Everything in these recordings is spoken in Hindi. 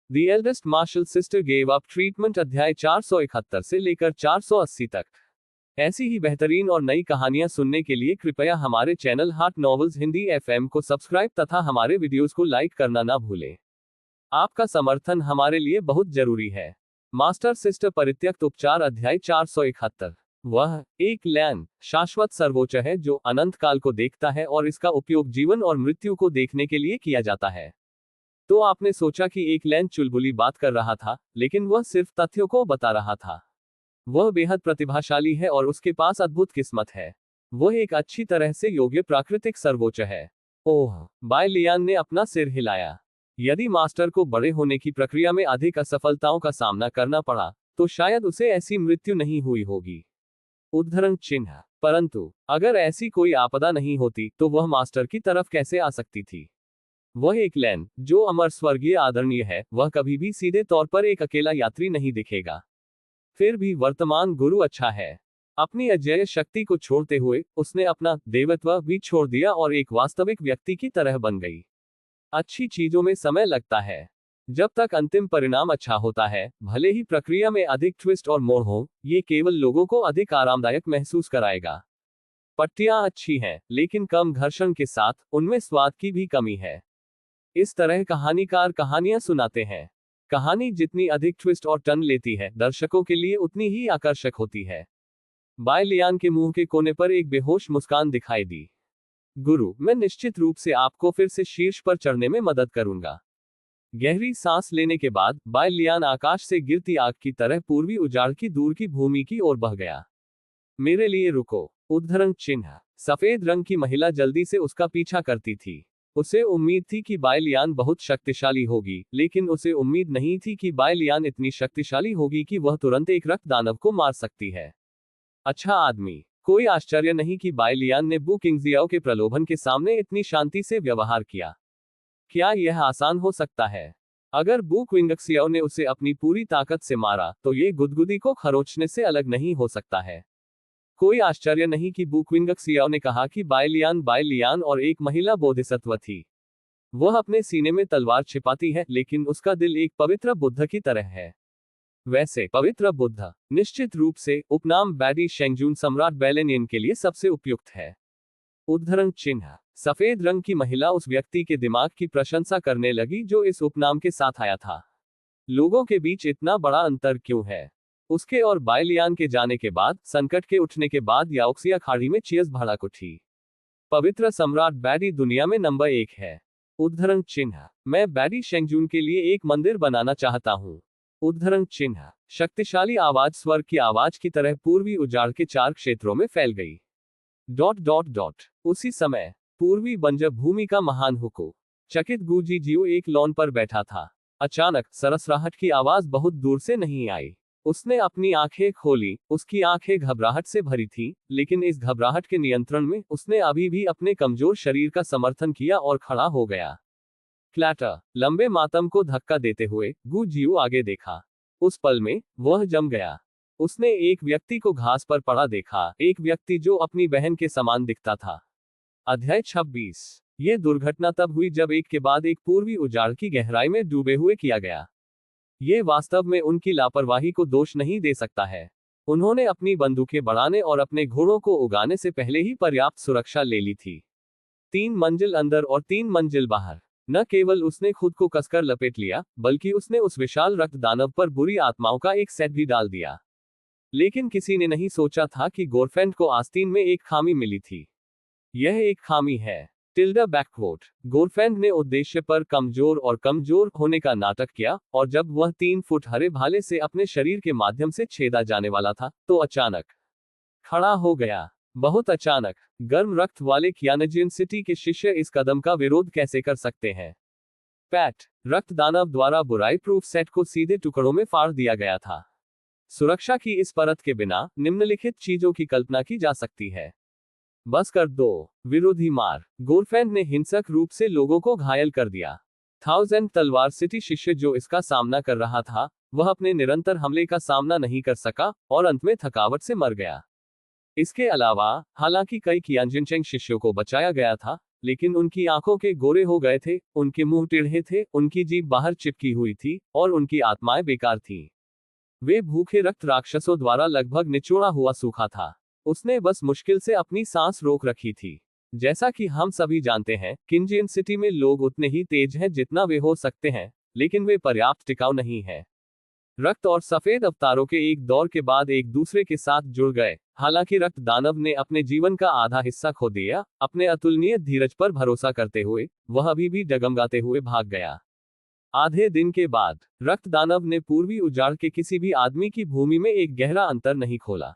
The eldest martial sister gave up treatment अध्याय 471 से लेकर 480 तक। ऐसी ही बेहतरीन और नई कहानियां सुनने के लिए कृपया हमारे channel heart novels Hindi FM को सब्सक्राइब तथा हमारे वीडियोस को लाइक करना ना भूलें। आपका समर्थन हमारे लिए बहुत जरूरी है। मास्टर सिस्टर परित्यक्त उपचार अध्याय 471। वह एक लैन शाश्वत सर्वोच्च है जो अनंत काल को देखता है और इसका उपयोग जीवन और मृत्यु को देखने के लिए किया जाता है। तो आपने सोचा कि एक लैन चुलबुली बात कर रहा था, लेकिन वह सिर्फ तथ्यों को बता रहा था। वह बेहद प्रतिभाशाली है और उसके पास अद्भुत किस्मत है। वह एक अच्छी तरह से योग्य प्राकृतिक सर्वोच्च है। ओह, बाय लियान ने अपना सिर हिलाया। यदि मास्टर को बड़े होने की प्रक्रिया में अधिक असफलताओं का सामना करना पड़ा, तो शायद उसे ऐसी मृत्यु नहीं हुई होगी। उद्धरण चिन्ह। परंतु अगर ऐसी कोई आपदा नहीं होती तो वह मास्टर की तरफ कैसे आ सकती थी? वह एक लैन जो अमर स्वर्गीय आदरणीय है, वह कभी भी सीधे तौर पर एक अकेला यात्री नहीं दिखेगा। फिर भी वर्तमान गुरु अच्छा है। अपनी अजेय शक्ति को छोड़ते हुए उसने अपना देवत्व भी छोड़ दिया और एक वास्तविक व्यक्ति की तरह बन गई। अच्छी चीजों में समय लगता है। जब तक अंतिम परिणाम अच्छा होता है, भले ही प्रक्रिया में अधिक ट्विस्ट और मोड़ हो, ये केवल लोगों को अधिक आरामदायक महसूस कराएगा। पट्टियां अच्छी हैं, लेकिन कम घर्षण के साथ उनमें स्वाद की भी कमी है। इस तरह कहानीकार कहानियां सुनाते हैं। कहानी जितनी अधिक ट्विस्ट और टर्न लेती है, दर्शकों के लिए उतनी ही आकर्षक होती है। बाय लियान के मुंह के कोने पर एक बेहोश मुस्कान दिखाई दी। गुरु, मैं निश्चित रूप से आपको फिर से शीर्ष पर चढ़ने में मदद करूंगा। गहरी सांस लेने के बाद बाय लियान आकाश से गिरती आग की तरह पूर्वी उजाड़ की दूर की भूमि की ओर बह गया। मेरे लिए रुको। उद्धरण चिन्ह। सफेद रंग की महिला जल्दी से उसका पीछा करती थी। उसे उम्मीद थी कि बाय लियान बहुत शक्तिशाली होगी, लेकिन उसे उम्मीद नहीं थी कि बाय लियान इतनी शक्तिशाली होगी कि वह तुरंत एक रक्त दानव को मार सकती है। अच्छा आदमी। कोई आश्चर्य नहीं कि बाय लियान ने बू किंगजियाओ के प्रलोभन के सामने इतनी शांति से व्यवहार किया। क्या यह आसान हो सकता है? अगर बू क्विंगक्सियाओ ने उसे अपनी पूरी ताकत से मारा, तो ये गुदगुदी को खरोचने से अलग नहीं हो सकता है। कोई आश्चर्य नहीं कि बू क्विंगक्सियाओ ने कहा कि बाय लियान और एक महिला बोधिसत्व थी। वह अपने सीने में तलवार छिपाती है, लेकिन उसका दिल एक पवित्र बुद्ध की तरह है। वैसे पवित्र बुद्ध निश्चित रूप से उपनाम बैडी शेंगजून सम्राट बेलेनियन के लिए सबसे उपयुक्त है। उद्धरण चिन्ह। सफेद रंग की महिला उस व्यक्ति के दिमाग की प्रशंसा करने लगी जो इस उपनाम के साथ आया था। लोगों के बीच इतना बड़ा अंतर क्यों है? उसके और बाय लियान के जाने के बाद, संकट के उठने के बाद याओक्सिया खाड़ी में चीयर्स भड़क उठी। पवित्र सम्राट बैडी दुनिया में नंबर 1 है। उद्धरण चिन्ह। मैं बैडी शेंगजून के लिए एक मंदिर बनाना चाहता हूँ। उद्धरण चिन्ह। शक्तिशाली आवाज स्वर्ग की आवाज की तरह पूर्वी उजाड़ के 4 क्षेत्रों में फैल गई। ... उसी समय पूर्वी बंजर भूमि का महान हुकू चकित गूजी जियो एक लॉन पर बैठा था। अचानक सरसराहट की आवाज बहुत दूर से नहीं आई। उसने अपनी आंखें खोली। उसकी आंखें घबराहट से भरी थी, लेकिन इस घबराहट के नियंत्रण में उसने अभी भी अपने कमजोर शरीर का समर्थन किया और खड़ा हो गया। क्लैटर। लंबे मातम को धक्का देते हुए गू जियो आगे देखा। उस पल में वह जम गया। उसने एक व्यक्ति को घास पर पड़ा देखा, एक व्यक्ति जो अपनी बहन के समान दिखता था। अध्याय 26। यह दुर्घटना तब हुई जब एक के बाद एक पूर्वी उजाड़ की गहराई में डूबे हुए किया गया। ये वास्तव में उनकी लापरवाही को दोष नहीं दे सकता है। उन्होंने अपनी बंदूकें बढ़ाने और अपने घोड़ों को उगाने से पहले ही पर्याप्त सुरक्षा ले ली थी। 3 मंजिल अंदर और 3 मंजिल बाहर। न केवल उसने खुद को कसकर लपेट लिया, बल्कि उसने उस विशाल रक्त दानव पर बुरी आत्माओं का एक सेट भी डाल दिया। लेकिन किसी ने नहीं सोचा था कि गोरफेंड को आस्तीन में एक खामी मिली थी। यह एक खामी है। टिल्डा बैकवोट। गोरफेंड ने उद्देश्य पर कमजोर और कमजोर होने का नाटक किया, और जब वह 3 फुट हरे भाले से अपने शरीर के माध्यम से छेदा जाने वाला था, तो अचानक खड़ा हो गया। बहुत अचानक। गर्म रक्त वाले कियानजियन सिटी के शिष्य इस कदम का विरोध कैसे कर सकते हैं? पैट। रक्त दानव द्वारा बुराई प्रूफ सेट को सीधे टुकड़ों में फाड़ दिया गया था। सुरक्षा की इस परत के बिना निम्नलिखित चीजों की कल्पना की जा सकती है। बस कर दो। विरोधी मार। गोरफेंड ने हिंसक रूप से लोगों को घायल कर दिया। 1000 तलवार सिटी शिष्य जो इसका सामना कर रहा था, वह अपने निरंतर हमले का सामना नहीं कर सका और अंत में थकावट से मर गया। इसके अलावा, हालांकि कई कियानजिनचेंग शिष्यों को बचाया गया था, लेकिन उनकी आंखों के गोरे हो गए थे, उनके मुंह टेढ़े थे, उनकी जीभ बाहर चिपकी हुई थी और उनकी आत्माएं बेकार थीं। वे भूखे रक्त राक्षसों द्वारा लगभग निचोड़ा हुआ सूखा था। उसने बस मुश्किल से अपनी सांस रोक रखी थी। जैसा कि हम सभी जानते हैं, किंजियन सिटी में लोग उतने ही तेज हैं जितना वे हो सकते हैं, लेकिन वे पर्याप्त टिकाऊ नहीं हैं। रक्त और सफेद अवतारों के एक दौर के बाद एक दूसरे के साथ जुड़ गए। हालांकि रक्त दानव ने अपने जीवन का आधा हिस्सा खो दिया, अपने अतुलनीय धीरज पर भरोसा करते हुए वह अभी भी डगमगाते हुए भाग गया। आधे दिन के बाद रक्त दानव ने पूर्वी उजाड़ के किसी भी आदमी की भूमि में एक गहरा अंतर नहीं खोला।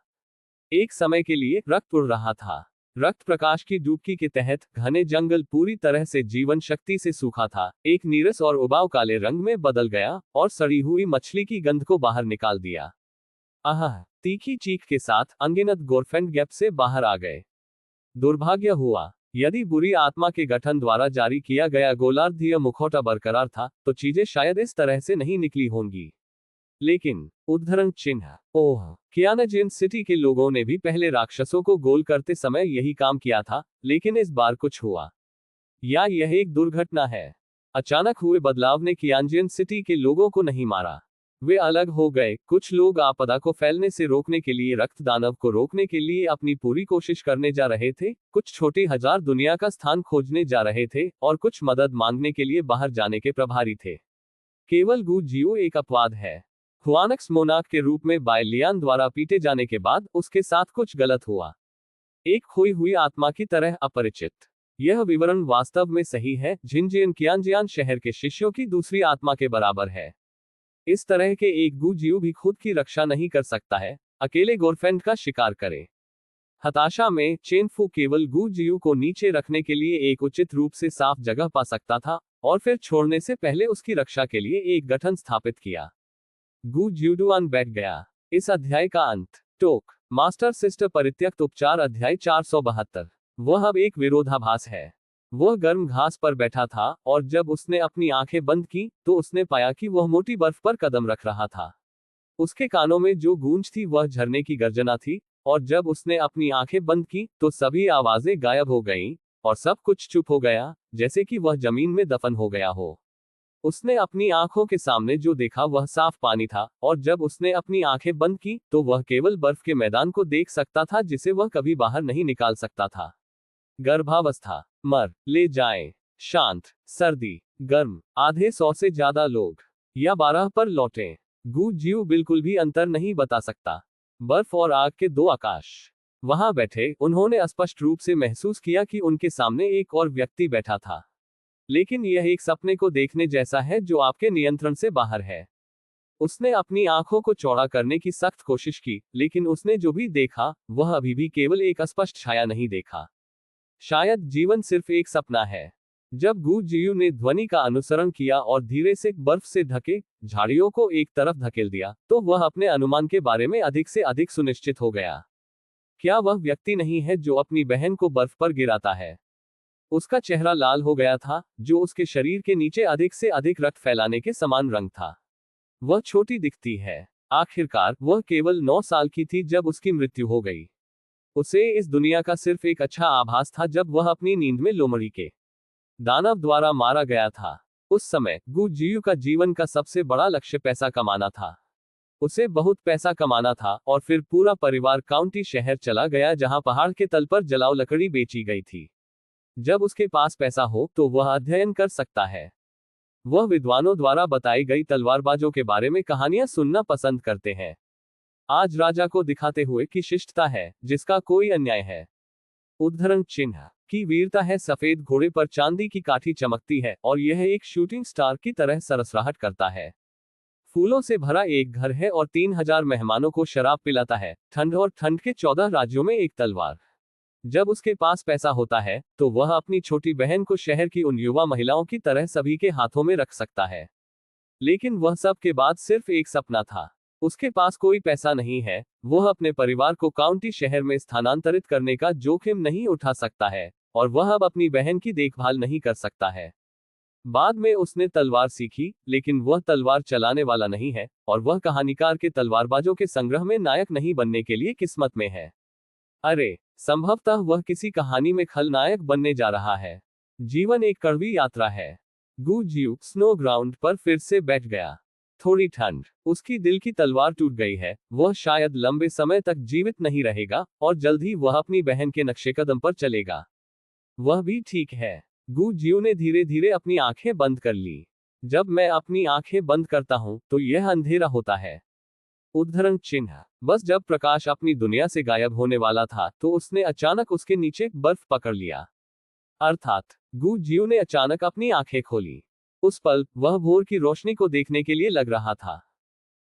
एक समय के लिए रक्त उड़ रहा था। रक्त प्रकाश की डुबकी के तहत घने जंगल पूरी तरह से जीवन शक्ति से सूखा था, एक नीरस और उबाऊ काले रंग में बदल गया और सड़ी हुई मछली की गंध को बाहर निकाल दिया। आह! तीखी चीख के साथ अनगिनत गोरफेंड गैप से बाहर आ गए। दुर्भाग्य हुआ, यदि बुरी आत्मा के गठन द्वारा जारी किया गया गोलार्धीय मुखौटा बरकरार था, तो चीजें शायद इस तरह से नहीं निकली होंगी। लेकिन उद्धरण चिन्ह, ओह, कियानजिन सिटी के लोगों ने भी पहले राक्षसों को गोल करते समय यही काम किया था, लेकिन इस बार कुछ हुआ। या यह एक दुर्घटना है? अचानक हुए बदलाव ने कियानजिन सिटी के लोगों को नहीं मारा। वे अलग हो गए। कुछ लोग आपदा को फैलने से रोकने के लिए रक्त दानव को रोकने के लिए अपनी पूरी कोशिश करने जा रहे थे, कुछ छोटे हजार दुनिया का स्थान खोजने जा रहे थे, और कुछ मदद मांगने के लिए बाहर जाने के प्रभारी थे। केवल गु जियो एक अपवाद है। हुआनक्स मोनाक के रूप में बायलियान द्वारा पीटे जाने के बाद उसके साथ कुछ गलत हुआ। एक खोई हुई आत्मा की तरह अपरिचित। यह विवरण वास्तव में सही है। झिनजियन कियानजियान शहर के शिष्यों की दूसरी आत्मा के बराबर है। इस तरह के एक गु जियो भी खुद की रक्षा नहीं कर सकता है, अकेले गोरफेंड का शिकार करे। हताशा में चेनफू केवल गु जियो को नीचे रखने के लिए एक उचित रूप से साफ जगह पा सकता था, और फिर छोड़ने से पहले उसकी रक्षा के लिए एक गठन स्थापित किया। गु जियोडुआन बैठ गया। इस अध्याय का अंत। टोक मास्टर सिस्टर परित्यक्त उपचार अध्याय 472। वह अब एक विरोधाभास है। वह गर्म घास पर बैठा था, और जब उसने अपनी आंखें बंद की तो उसने पाया कि वह मोटी बर्फ पर कदम रख रहा था। उसके कानों में जो गूंज थी वह झरने की गर्जना थी, और जब उसने अपनी आंखें बंद की तो सभी आवाजें गायब हो गईं, और सब कुछ चुप हो गया, जैसे कि वह जमीन में दफन हो गया हो। उसने अपनी आंखों के सामने जो देखा वह साफ पानी था, और जब उसने अपनी आंखें बंद की तो वह केवल बर्फ के मैदान को देख सकता था जिसे वह कभी बाहर नहीं निकाल सकता था। गर्भावस्था, मर ले जाएं, शांत, सर्दी, गर्म, आधे 100 से ज्यादा लोग, या 12 पर लौटें। गु जियो बिल्कुल भी अंतर नहीं बता सकता। बर्फ और आग के दो आकाश। वहां बैठे उन्होंने स्पष्ट रूप से महसूस किया कि उनके सामने एक और व्यक्ति बैठा था, लेकिन यह एक सपने को देखने जैसा है जो आपके नियंत्रण से बाहर है। उसने अपनी आंखों को चौड़ा करने की सख्त कोशिश की, लेकिन उसने जो भी देखा वह अभी भी केवल एक अस्पष्ट छाया नहीं देखा। शायद जीवन सिर्फ एक सपना है। जब गु जियो ने ध्वनि का अनुसरण किया और धीरे से बर्फ से ढके झाड़ियों को एक तरफ धकेल दिया, तो वह अपने अनुमान के बारे में अधिक से अधिक सुनिश्चित हो गया। क्या वह व्यक्ति नहीं है जो अपनी बहन को बर्फ पर गिराता है? उसका चेहरा लाल हो गया था, जो उसके शरीर के नीचे अधिक से अधिक रक्त फैलाने के समान रंग था। वह छोटी दिखती है। आखिरकार वह केवल 9 साल की थी जब उसकी मृत्यु हो गई। उसे इस दुनिया का सिर्फ एक अच्छा आभास था जब वह अपनी नींद में लोमड़ी के दानव द्वारा मारा गया था। उस समय गु जियो का जीवन का सबसे बड़ा लक्ष्य पैसा कमाना था। उसे बहुत पैसा कमाना था, और फिर पूरा परिवार काउंटी शहर चला गया जहां पहाड़ के तल पर जलाऊ लकड़ी बेची गई थी। जब उसके पास पैसा हो तो वह अध्ययन कर सकता है। वह विद्वानों द्वारा बताई गई तलवारबाजों के बारे में कहानियां सुनना पसंद करते हैं। आज राजा को दिखाते हुए कि शिष्टता है जिसका कोई अन्याय है। उद्धरण चिन्ह की वीरता है। सफेद घोड़े पर चांदी की काठी चमकती है, और यह एक शूटिंग स्टार की तरह सरसराहट करता है। फूलों से भरा एक घर है और 3000 मेहमानों को शराब पिलाता है। ठंड और ठंड के 14 राज्यों में एक तलवार। जब उसके पास पैसा होता है तो वह अपनी छोटी बहन को शहर की उन युवा महिलाओं की तरह सभी के हाथों में रख सकता है। लेकिन वह सब के बाद सिर्फ एक सपना था। उसके पास कोई पैसा नहीं है। वह अपने परिवार को काउंटी शहर में स्थानांतरित करने का जोखिम नहीं उठा सकता है, और वह अब अपनी बहन की देखभाल नहीं कर सकता है। बाद में उसने तलवार सीखी, लेकिन वह तलवार चलाने वाला नहीं है, और वह कहानीकार के तलवारबाजों के संग्रह में नायक नहीं बनने के लिए किस्मत में है। अरे, संभवतः वह किसी कहानी में खलनायक बनने जा रहा है। जीवन एक कड़वी यात्रा है। गू जियू स्नो ग्राउंड पर फिर से बैठ गया। थोड़ी ठंड, उसकी दिल की तलवार टूट गई है। वह शायद लंबे समय तक जीवित नहीं रहेगा और जल्द ही वह अपनी बहन के नक्शे कदम पर चलेगा। वह भी ठीक है। गू जियू ने धीरे धीरे अपनी आंखें बंद कर ली। जब मैं अपनी आंखें बंद करता हूं तो यह अंधेरा होता है। उद्धरण चिन्ह। बस जब प्रकाश अपनी दुनिया से गायब होने वाला था तो उसने अचानक उसके नीचे बर्फ पकड़ लिया। अर्थात गू जियू ने अचानक अपनी आंखें खोली। उस पल वह भोर की रोशनी को देखने के लिए लग रहा था।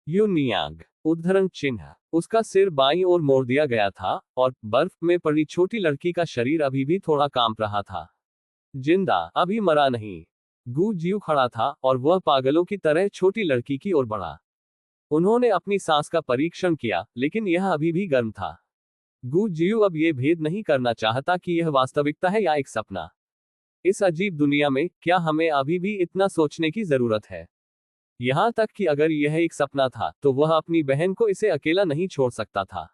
यू नियांग। उद्धरण चिन्ह। उसका सिर बाईं ओर मोड़ दिया गया था और बर्फ में पड़ी छोटी लड़की का शरीर अभी भी थोड़ा कांप रहा था। जिंदा, अभी मरा नहीं। गू जियू खड़ा था और वह पागलों की तरह छोटी लड़की की ओर बढ़ा। उन्होंने अपनी सांस का परीक्षण किया, लेकिन यह अभी भी गर्म था। गू जियू अब यह भेद नहीं करना चाहता कि यह वास्तविकता है या एक सपना। इस अजीब दुनिया में क्या हमें अभी भी इतना सोचने की जरूरत है? यहां तक कि अगर यह एक सपना था तो वह अपनी बहन को इसे अकेला नहीं छोड़ सकता था।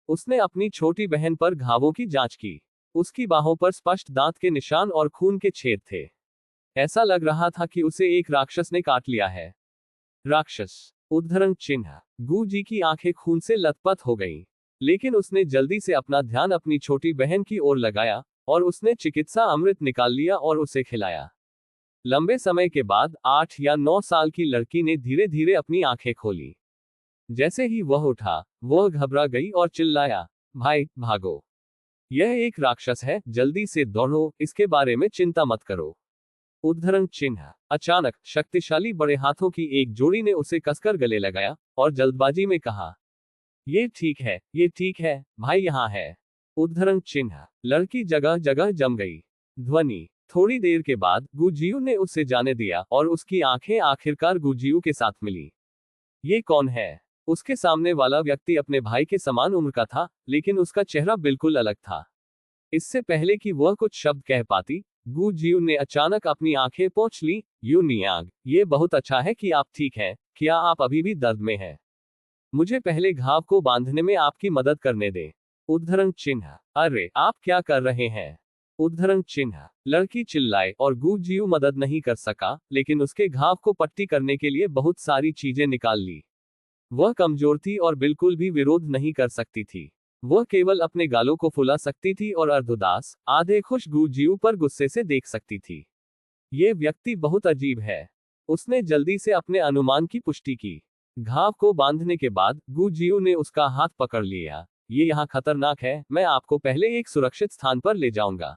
उसने अपनी छोटी बहन पर घावों की जांच की। उसकी बाहों पर स्पष्ट दांत के निशान और खून के छेद थे। ऐसा लग रहा था कि उसे एक राक्षस ने काट लिया है। राक्षस। उद्धरण चिन्ह। गू जी की आंखें खून से लथपथ हो गईं। लेकिन उसने जल्दी से अपना ध्यान अपनी छोटी बहन की ओर लगाया और उसने चिकित्सा अमृत निकाल लिया और उसे खिलाया। लंबे समय के बाद 8 या 9 साल की लड़की ने धीरे धीरे अपनी आंखें खोली। जैसे ही वह उठा, वह घबरा गई और चिल्लाया, भाई, भागो। यह एक राक्षस है, जल्दी से दौड़ो, इसके बारे में चिंता मत करो। उद्धरण चिन्ह। अचानक शक्तिशाली बड़े हाथों की एक जोड़ी ने उसे कसकर गले लगाया और जल्दबाजी में कहा, ये ठीक है, ये ठीक है, भाई यहाँ है। उद्धरण चिन्ह। लड़की जगह जगह जम गई। ध्वनि। थोड़ी देर के बाद गुजियू ने उसे जाने दिया और उसकी आंखें आखिरकार गुजियू के साथ मिली। ये कौन है? उसके सामने वाला व्यक्ति अपने भाई के समान उम्र का था, लेकिन उसका चेहरा बिल्कुल अलग था। इससे पहले कि वह कुछ शब्द कह पाती, गू जियू ने अचानक अपनी आंखें पोंछ ली। यू नियांग, ये बहुत अच्छा है कि आप ठीक हैं। क्या आप अभी भी दर्द में हैं? मुझे पहले घाव को बांधने में आपकी मदद करने दें। उद्धरण चिन्ह। अरे, आप क्या कर रहे हैं? उद्धरण चिन्ह। लड़की चिल्लाई और गू जियू मदद नहीं कर सका, लेकिन उसके घाव को पट्टी करने के लिए बहुत सारी चीजें निकाल ली। वह कमजोर थी और बिल्कुल भी विरोध नहीं कर सकती थी। वह केवल अपने गालों को फुला सकती थी और अर्धउदास, आधे खुश गू जियू पर गुस्से से देख सकती थी। ये व्यक्ति बहुत अजीब है। उसने जल्दी से अपने अनुमान की पुष्टि की। घाव को बांधने के बाद गू जियू ने उसका हाथ पकड़ लिया। ये यहाँ खतरनाक है, मैं आपको पहले एक सुरक्षित स्थान पर ले जाऊंगा।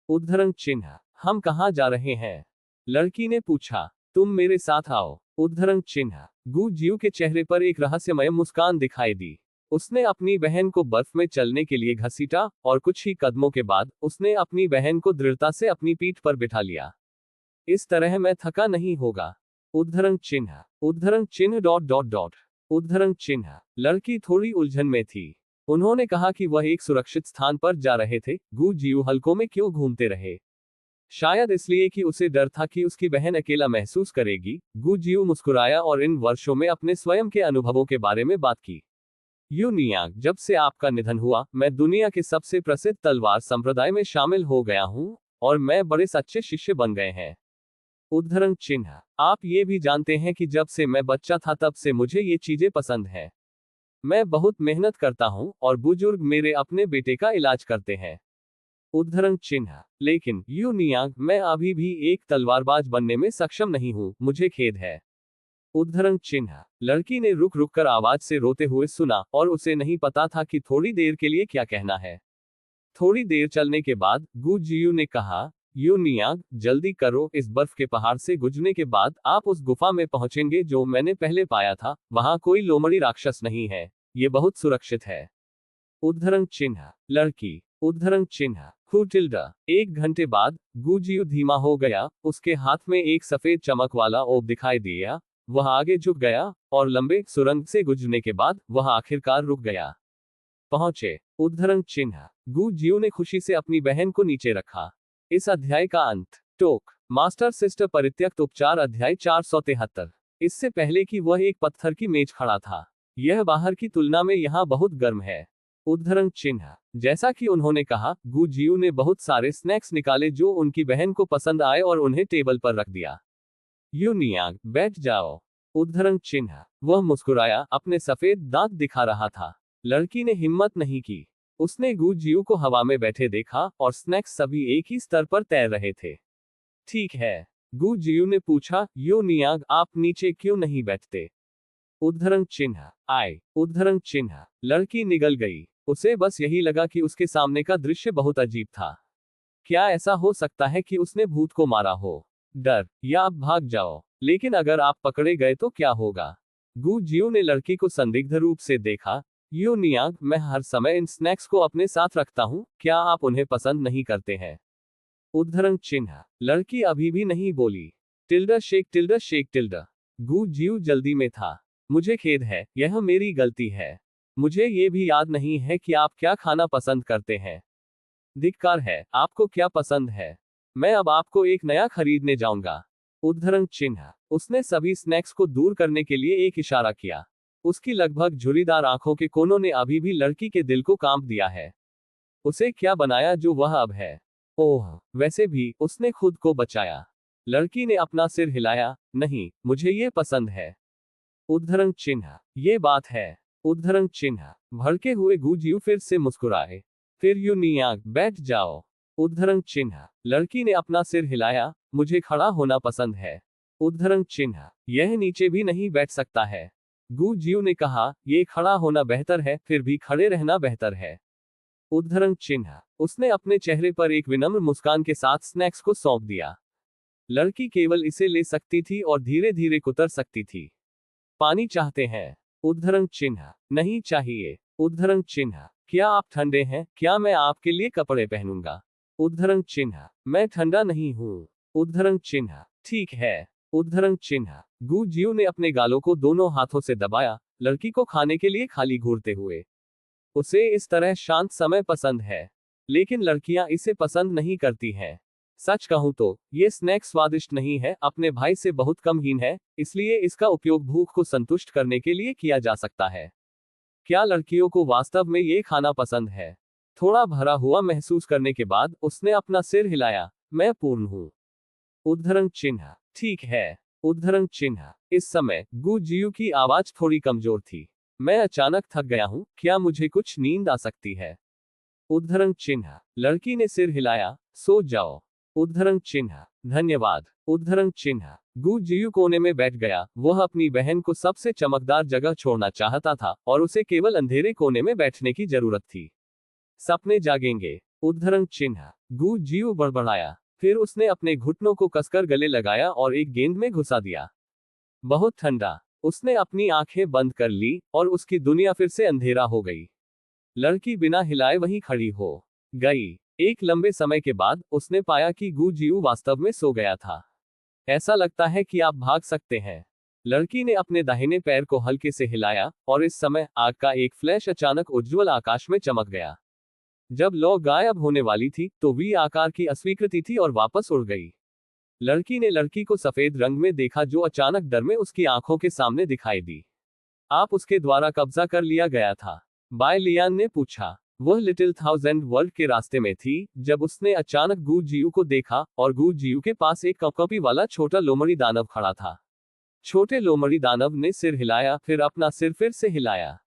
उद्धरण चिन्ह। हम कहाँ जा रहे हैं? लड़की ने पूछा। तुम मेरे साथ आओ। उद्धरण चिन्ह। गू जियू के चेहरे पर एक रहस्यमय मुस्कान दिखाई दी। उसने अपनी बहन को बर्फ में चलने के लिए घसीटा और कुछ ही कदमों के बाद उसने अपनी बहन को दृढ़ता से अपनी पीठ पर बिठा लिया। इस तरह मैं थका नहीं होगा। उद्धरण चिन्ह। उद्धरण चिन्ह डॉट डॉट डॉट। उद्धरण चिन्ह। लड़की थोड़ी उलझन में थी। उन्होंने कहा कि वह एक सुरक्षित स्थान पर जा रहे थे। गू जियू हलकों में क्यों घूमते रहे? शायद इसलिए कि उसे डर था कि उसकी बहन अकेला महसूस करेगी। गू जियू मुस्कुराया और इन वर्षों में अपने स्वयं के अनुभवों के बारे में बात की। यू नियांग, जब से आपका निधन हुआ, मैं दुनिया के सबसे प्रसिद्ध तलवार संप्रदाय में शामिल हो गया हूँ और मैं बड़े सच्चे शिष्य बन गए हैं। उद्धरण चिन्ह। आप ये भी जानते हैं कि जब से मैं बच्चा था तब से मुझे ये चीजें पसंद हैं। मैं बहुत मेहनत करता हूँ और बुजुर्ग मेरे अपने बेटे का इलाज करते हैं। उद्धरण चिन्ह। लेकिन यू नियांग, मैं अभी भी एक तलवारबाज बनने में सक्षम नहीं हूँ, मुझे खेद है। उद्धरण चिन्ह। लड़की ने रुक रुक कर आवाज से रोते हुए सुना और उसे नहीं पता था कि थोड़ी देर के लिए क्या कहना है। थोड़ी देर चलने के बाद गू जियू ने कहा, यू नियांग, जल्दी करो, इस बर्फ के पहाड़ से गुजरने के बाद आप उस गुफा में पहुंचेंगे जो मैंने पहले पाया था। वहां कोई लोमड़ी राक्षस नहीं है। ये बहुत सुरक्षित है। उद्धरण चिन्ह। लड़की। उद्धरण चिन्ह। खुटिल्डा। 1 घंटे बाद गू जियू धीमा हो गया। उसके हाथ में एक सफेद चमक वाला ओब दिखाई दिया। वह आगे झुक गया और लंबे सुरंग से गुजरने के बाद वह आखिरकार रुक गया। पहुंचे। उद्धरण चिन्ह। गू जियू ने खुशी से अपनी बहन को नीचे रखा। इस अध्याय का अंत। टोक। मास्टर सिस्टर परित्यक्त उपचार अध्याय 473। इससे पहले कि वह एक पत्थर की मेज खड़ा था। यह बाहर की तुलना में यहाँ बहुत गर्म है। उद्धरण चिन्ह। जैसा कि उन्होंने कहा, गु जियू ने बहुत सारे स्नैक्स निकाले जो उनकी बहन को पसंद आए और उन्हें टेबल पर रख दिया। यू नियांग, बैठ जाओ। उद्धरण चिन्ह। वह मुस्कुराया, अपने सफेद दांत दिखा रहा था। लड़की ने हिम्मत नहीं की। उसने गु जियू को हवा में बैठे देखा और स्नैक्स सभी एक ही स्तर पर तैर रहे थे। ठीक है, गु जियू ने पूछा, यू नियांग, आप नीचे क्यों नहीं बैठते? उद्धरण चिन्ह। आय। उद्धरण चिन्ह। लड़की निगल गई। उसे बस यही लगा कि उसके सामने का दृश्य बहुत अजीब था। क्या ऐसा हो सकता है कि उसने भूत को मारा हो? डर, या आप भाग जाओ। लेकिन अगर आप पकड़े गए तो क्या होगा? गु जियू ने लड़की को संदिग्ध रूप से देखा। यू नियांग, मैं हर समय इन स्नैक्स को अपने साथ रखता हूँ, क्या आप उन्हें पसंद नहीं करते हैं? उद्धरण चिन्ह। लड़की अभी भी नहीं बोली। Tilde shake tilde shake tilde. गु जियू जल्दी में था। मुझे खेद है, यह मेरी गलती है। मुझे ये भी याद नहीं है कि आप क्या खाना पसंद करते हैं। धिक्कार है, आपको क्या पसंद है? मैं अब आपको एक नया खरीदने जाऊंगा। उद्धरण चिन्ह। उसने सभी स्नैक्स को दूर करने के लिए एक इशारा किया। उसकी लगभग झुर्रीदार आंखों के कोनों ने अभी भी लड़की के दिल को कांप दिया है। उसे क्या बनाया जो वह अब है? ओह, वैसे भी, उसने खुद को बचाया। लड़की ने अपना सिर हिलाया। नहीं, मुझे ये पसंद है। उद्धरण चिन्ह। ये बात है। उद्धरण चिन्ह। भड़के हुए गु जियू फिर से मुस्कुराए। फिर यू नियांग, बैठ जाओ। उद्धरण चिन्ह। लड़की ने अपना सिर हिलाया। मुझे खड़ा होना पसंद है। उद्धरण चिन्ह। यह नीचे भी नहीं बैठ सकता है। गु जियू ने कहा, ये खड़ा होना बेहतर है, फिर भी खड़े रहना बेहतर है। उद्धरण चिन्ह। उसने अपने चेहरे पर एक विनम्र मुस्कान के साथ स्नैक्स को सौंप दिया। लड़की केवल इसे ले सकती थी और धीरे धीरे कुतर सकती थी। पानी चाहते हैं? उद्धरण चिन्ह। नहीं चाहिए। उद्धरण चिन्ह। क्या आप ठंडे हैं? क्या मैं आपके लिए कपड़े पहनूंगा? उद्धरण चिन्ह। मैं ठंडा नहीं हूं। उद्धरण चिन्ह। ठीक है। उद्धरण चिन्ह। गु जियू ने अपने गालों को दोनों हाथों से दबाया, लड़की को खाने के लिए खाली घूरते हुए। उसे इस तरह शांत समय पसंद है। लेकिन लड़कियां इसे पसंद नहीं करती हैं। सच कहूं तो, ये स्नैक स्वादिष्ट नहीं है, अपने भाई से बहुत कम हीन है, इसलिए इसका उपयोग भूख को संतुष्ट करने के लिए किया जा सकता है। क्या लड़कियों को वास्तव में ये खाना पसंद है? थोड़ा भरा हुआ महसूस करने के बाद उसने अपना सिर हिलाया। मैं पूर्ण हूं। उद्धरण चिन्ह। ठीक है। उद्धरण चिन्ह। इस समय गु जियू की आवाज थोड़ी कमजोर थी। मैं अचानक थक गया हूं, क्या मुझे कुछ नींद आ सकती है? उद्धरण चिन्ह। लड़की ने सिर हिलाया। सो जाओ। उद्धरण चिन्ह। धन्यवाद। उद्धरण चिन्ह। गु जियू कोने में बैठ गया। वह अपनी बहन को सबसे चमकदार जगह छोड़ना चाहता था और उसे केवल अंधेरे कोने में बैठने की जरूरत थी। सपने जागेंगे। उद्धरण चिन्ह। गु जियू बड़बड़ाया। फिर उसने अपने घुटनों को कसकर गले लगाया और एक गेंद में घुसा दिया। बहुत ठंडा। उसने अपनी आंखें बंद कर ली और उसकी दुनिया फिर से अंधेरा हो गई। लड़की बिना हिलाए वहीं खड़ी हो गई। एक लंबे समय के बाद उसने पाया कि गु जियू वास्तव में सो गया था। ऐसा लगता है कि आप भाग सकते हैं। लड़की ने अपने दाहिने पैर को हल्के से हिलाया और इस समय आग का एक फ्लैश अचानक उज्ज्वल आकाश में चमक गया। जब लौ गायब होने वाली थी तो वी आकार की अस्वीकृति थी और वापस उड़ गई। लड़की ने लड़की को सफेद रंग में देखा जो अचानक डर में उसकी आंखों के सामने दिखाई दी। आप उसके द्वारा कब्जा कर लिया गया था? बाय लियान ने पूछा। वह लिटिल थाउजेंड वर्ल्ड के रास्ते में थी जब उसने अचानक गु जियू को देखा और गु जियू के पास एक कपकपी वाला छोटा लोमड़ी दानव खड़ा था। छोटे लोमड़ी दानव ने सिर हिलाया, फिर अपना सिर फिर से हिलाया।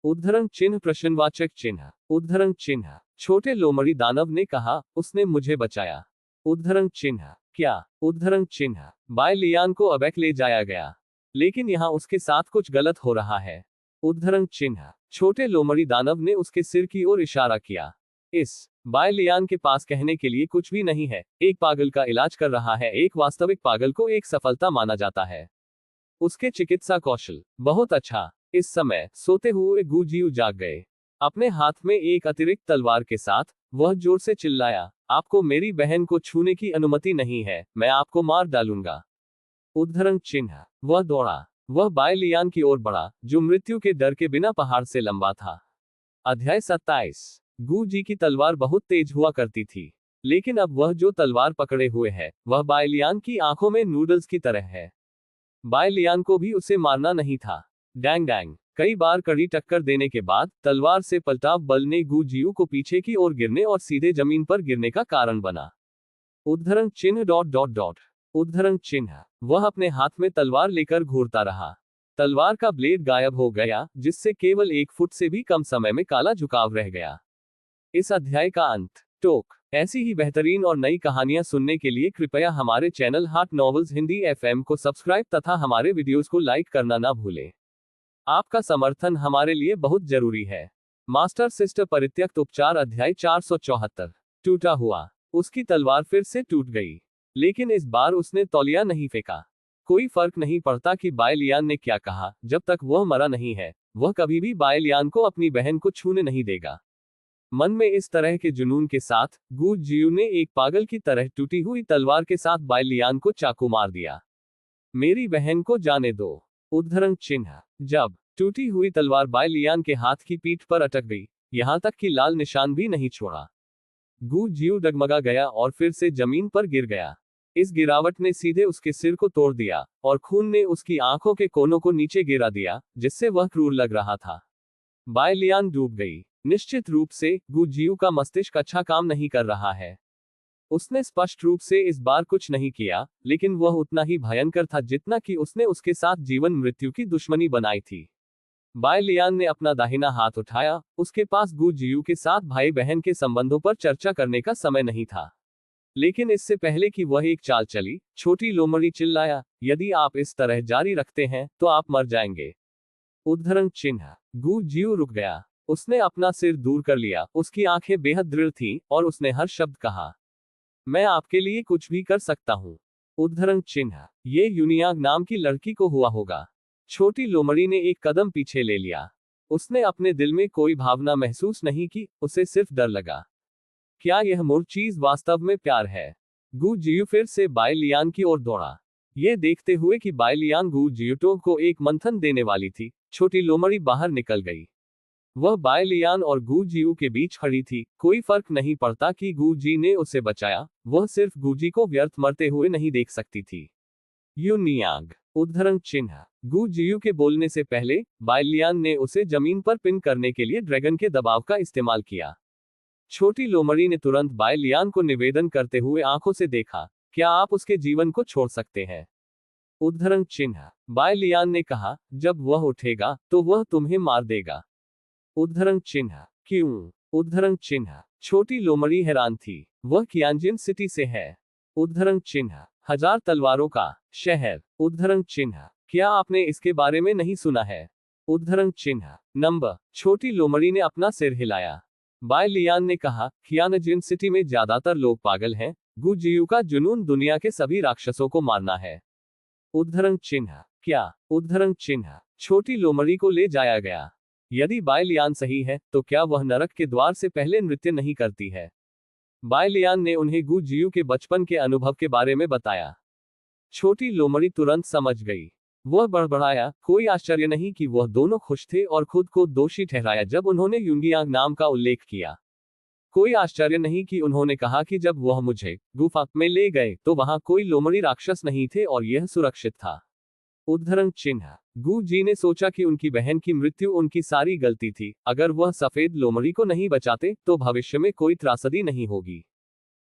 उद्धरण चिन्ह प्रश्नवाचक चिन्ह। उद्धरण चिन्ह। छोटे लोमड़ी दानव ने कहा, उसने मुझे बचाया। उद्धरण चिन्ह। क्या? उद्धरण चिन्ह। बाय लियान को अबैक ले जाया गया। लेकिन यहाँ उसके साथ कुछ गलत हो रहा है। उद्धरण चिन्ह। छोटे लोमड़ी दानव ने उसके सिर की ओर इशारा किया। इस बाय लियान के पास कहने के लिए कुछ भी नहीं है। एक पागल का इलाज कर रहा है। एक वास्तविक पागल को एक सफलता माना जाता है। उसके चिकित्सा कौशल बहुत अच्छा। इस समय सोते हुए गु जियू जाग गए। अपने हाथ में एक अतिरिक्त तलवार के साथ वह जोर से चिल्लाया, आपको मेरी बहन को छूने की अनुमति नहीं है, मैं आपको मार डालूंगा। उद्धरण चिन्ह। वह दौड़ा। वह बाय लियान की ओर बढ़ा, जो मृत्यु के डर के बिना पहाड़ से लंबा था। अध्याय 27। गु जी की तलवार बहुत तेज हुआ करती थी, लेकिन अब वह जो तलवार पकड़े हुए है वह बाय लियान की आंखों में नूडल्स की तरह है। बाय लियान को भी उसे मारना नहीं था। Dang dang. कई बार कड़ी टक्कर देने के बाद तलवार से पलटाव बल ने गु जियू को पीछे की ओर गिरने और सीधे जमीन पर गिरने का कारण बना। उद्धरण चिन्ह डॉट डॉट डॉट उद्धरण चिन्ह। वह अपने हाथ में तलवार लेकर घूरता रहा। तलवार का ब्लेड गायब हो गया, जिससे केवल 1 फुट से भी कम समय में काला झुकाव रह गया। इस अध्याय का अंत। टोक। ऐसी ही बेहतरीन और नई कहानियां सुनने के लिए कृपया हमारे चैनल हाट नॉवेल्स हिंदी FM को सब्सक्राइब तथा हमारे वीडियोस को लाइक करना ना भूलें। आपका समर्थन हमारे लिए बहुत जरूरी है। मास्टर सिस्टर परित्यक्त उपचार अध्याय 474। टूटा हुआ। उसकी तलवार फिर से टूट गई, लेकिन इस बार उसने तौलिया नहीं फेंका। कोई फर्क नहीं पड़ता कि बायलियान ने क्या कहा, जब तक वह मरा नहीं है, वह कभी भी बायलियान को अपनी बहन को छूने नहीं देगा। मन में इस तरह के जुनून के साथ गु जियू ने एक पागल की तरह टूटी हुई तलवार के साथ बायलियान को चाकू मार दिया। मेरी बहन को जाने दो। उद्धरण चिन्ह। जब टूटी हुई तलवार बायलियान के हाथ की पीठ पर अटक गई, यहां तक कि लाल निशान भी नहीं छोड़ा। गु जियू डगमगा गया और फिर से जमीन पर गिर गया। इस गिरावट ने सीधे उसके सिर को तोड़ दिया और खून ने उसकी आंखों के कोनों को नीचे गिरा दिया, जिससे वह क्रूर लग रहा था। बायलियान डूब गई। निश्चित रूप से गु जियू का मस्तिष्क अच्छा काम नहीं कर रहा है। उसने स्पष्ट रूप से इस बार कुछ नहीं किया, लेकिन वह उतना ही भयंकर था जितना कि उसने उसके साथ जीवन मृत्यु की दुश्मनी बनाई थी। बायलियान ने अपना दाहिना हाथ उठाया। उसके पास गु जियू के साथ भाई बहन के संबंधों पर चर्चा करने का समय नहीं था। लेकिन इससे पहले कि वह एक चाल चली, छोटी लोमड़ी चिल्लाया, यदि आप इस तरह जारी रखते हैं तो आप मर जाएंगे। उद्धरण चिन्ह। गु जियू रुक गया। उसने अपना सिर दूर कर लिया। उसकी आंखें बेहद दृढ़ थीं और उसने हर शब्द कहा, मैं आपके लिए कुछ भी कर सकता हूं। उद्धरण चिन्ह। ये यूनियांग नाम की लड़की को हुआ होगा। छोटी लोमड़ी ने एक कदम पीछे ले लिया। उसने अपने दिल में कोई भावना महसूस नहीं की, उसे सिर्फ डर लगा। क्या यह मूर्ख चीज वास्तव में प्यार है? गु जियू फिर से बायलियान की ओर दौड़ा। यह देखते हुए कि बायलियान गु जियूटो को एक मंथन देने वाली थी, छोटी लोमड़ी बाहर निकल गई। वह बायलियान और गु जियू के बीच खड़ी थी। कोई फर्क नहीं पड़ता कि गु जी ने उसे बचाया, वह सिर्फ गु जी को व्यर्थ मरते हुए नहीं देख सकती थी। यूनियांग। उद्धरण चिन्ह। गु जियू के बोलने से पहले बायलियान ने उसे जमीन पर पिन करने के लिए ड्रैगन के दबाव का इस्तेमाल किया। छोटी लोमड़ी ने तुरंत बायलियान को निवेदन करते हुए आंखों से देखा, क्या आप उसके जीवन को छोड़ सकते हैं? उद्धरण चिन्ह। बायलियान ने कहा, जब वह उठेगा तो वह तुम्हें मार देगा। उद्धरण चिन्ह। क्यों? उद्धरण चिन्ह। छोटी लोमड़ी हैरान थी। वह कियांजिन सिटी से है। उद्धरण चिन्ह। 1000 तलवारों का शहर। उद्धरण चिन्ह। क्या आपने इसके बारे में नहीं सुना है? उद्धरण चिन्ह। नंबर। छोटी लोमड़ी ने अपना सिर हिलाया। बायलियान ने कहा, कियांजिन सिटी में ज्यादातर लोग पागल हैं। गु जियू का जुनून दुनिया के सभी राक्षसों को मारना है। उद्धरण चिन्ह। क्या? उद्धरण चिन्ह। छोटी लोमड़ी को ले जाया गया। यदि बायलियान सही है, तो क्या वह नरक के द्वार से पहले नृत्य नहीं करती है? बायलियान ने उन्हें गु जियू के बचपन के अनुभव के बारे में बताया। छोटी लोमड़ी तुरंत समझ गई। वह बड़बड़ाया, कोई आश्चर्य नहीं कि वह दोनों खुश थे और खुद को दोषी ठहराया जब उन्होंने यूंगियांग नाम का उल्लेख किया। कोई आश्चर्य नहीं कि उन्होंने कहा कि जब वह मुझे गुफा में ले गए तो वहां कोई लोमड़ी राक्षस नहीं थे और यह सुरक्षित था। उद्धरण चिन्ह। गु जी ने सोचा कि उनकी बहन की मृत्यु उनकी सारी गलती थी। अगर वह सफेद लोमड़ी को नहीं बचाते तो भविष्य में कोई त्रासदी नहीं होगी।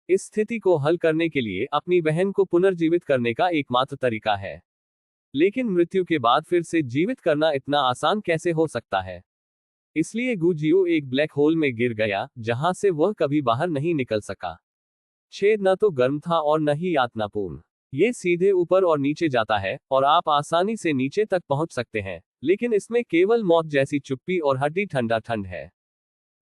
इस स्थिति को हल करने के लिए अपनी बहन को पुनर्जीवित करने का एकमात्र तरीका है। लेकिन मृत्यु के बाद फिर से जीवित करना इतना आसान कैसे हो सकता है? इसलिए गु जियू एक ब्लैक होल में गिर गया, जहां से वह कभी बाहर नहीं निकल सका। छेद न तो गर्म था और न ही यातनापूर्ण। ये सीधे ऊपर और नीचे जाता है और आप आसानी से नीचे तक पहुंच सकते हैं, लेकिन इसमें केवल मौत जैसी चुप्पी और हड्डी ठंडा ठंड है।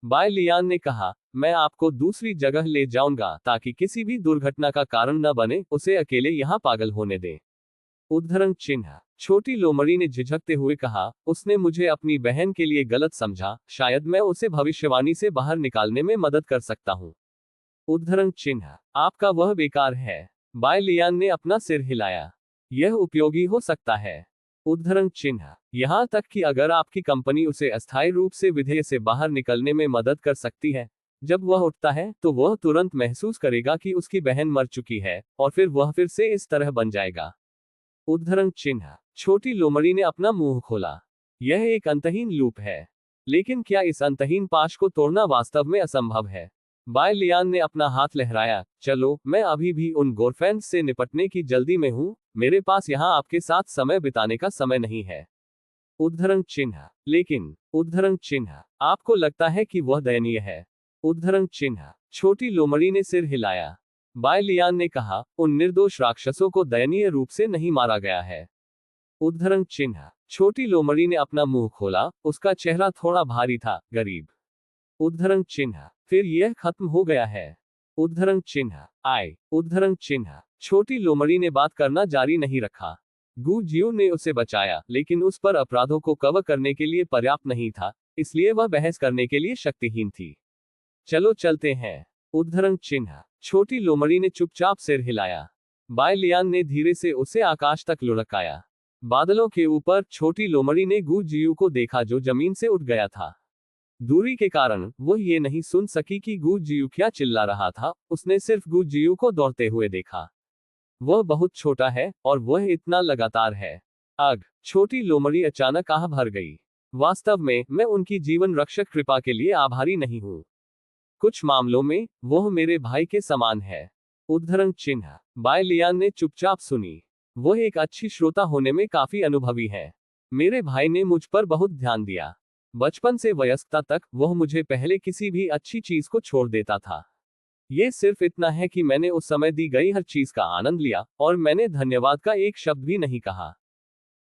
बायलियान ने कहा, मैं आपको दूसरी जगह ले जाऊंगा ताकि किसी भी दुर्घटना का कारण न बने। उसे अकेले यहाँ पागल होने दें। उद्धरण चिन्ह। छोटी लोमड़ी ने झिझकते हुए कहा, उसने मुझे अपनी बहन के लिए गलत समझा। शायद मैं उसे भविष्यवाणी से बाहर निकालने में मदद कर सकता हूँ। उद्धरण चिन्ह। आपका वह बेकार है। बायलियान ने अपना सिर हिलाया। यह उपयोगी हो सकता है। उद्धरण चिन्ह। यहां तक कि अगर आपकी कंपनी उसे अस्थायी रूप से विधेय से बाहर निकलने में मदद कर सकती है। जब वह उठता है तो वह तुरंत महसूस करेगा कि उसकी बहन मर चुकी है और फिर वह फिर से इस तरह बन जाएगा। उद्धरण चिन्ह। छोटी लोमड़ी ने अपना मुंह खोला। यह एक अंतहीन लूप है। लेकिन क्या इस अंतहीन पाश को तोड़ना वास्तव में असंभव है? बाय लियान ने अपना हाथ लहराया। चलो, मैं अभी भी उन गोरफैंस से निपटने की जल्दी में हूं। मेरे पास यहां आपके साथ समय बिताने का समय नहीं है। उद्धरण चिन्ह। लेकिन, उद्धरण चिन्ह, आपको लगता है कि वह दयनीय है? उद्धरण चिन्ह। छोटी लोमड़ी ने सिर हिलाया। बाय लियान ने कहा, उन निर्दोष राक्षसों को दयनीय रूप से नहीं मारा गया है। उद्धरण चिन्ह। छोटी लोमड़ी ने अपना मुंह खोला, उसका चेहरा थोड़ा भारी था। गरीब। उद्धरण चिन्ह। फिर यह खत्म हो गया है? उद्धरण चिन्ह। आय। उद्धरण चिन्ह। छोटी लोमड़ी ने बात करना जारी नहीं रखा। गु जियो ने उसे बचाया, लेकिन उस पर अपराधों को कवर करने के लिए पर्याप्त नहीं था, इसलिए वह बहस करने के लिए शक्तिहीन थी। चलो चलते हैं। उद्धरण चिन्ह। छोटी लोमड़ी ने चुपचाप सिर हिलाया। बाय लियान ने धीरे से उसे आकाश तक लुढ़काया। बादलों के ऊपर छोटी लोमड़ी ने गु जियू को देखा, जो जमीन से उठ गया था। दूरी के कारण वह ये नहीं सुन सकी कि गु जियू क्या चिल्ला रहा था। उसने सिर्फ गु जियू को दौड़ते हुए देखा। वह बहुत छोटा है, और वह इतना लगातार है। अग। छोटी लोमड़ी अचानक आह भर गई। वास्तव में, मैं उनकी जीवन रक्षक कृपा के लिए आभारी नहीं हूं। कुछ मामलों में, वह मेरे भाई के समान है। उद्धरण चिन्ह। बाय लियान ने चुपचाप सुनी। वह एक अच्छी श्रोता होने में काफी अनुभवी है। मेरे भाई ने मुझ पर बहुत ध्यान दिया। बचपन से वयस्कता तक, वह मुझे पहले किसी भी अच्छी चीज को छोड़ देता था। ये सिर्फ इतना है कि मैंने उस समय दी गई हर चीज का आनंद लिया, और मैंने धन्यवाद का एक शब्द भी नहीं कहा।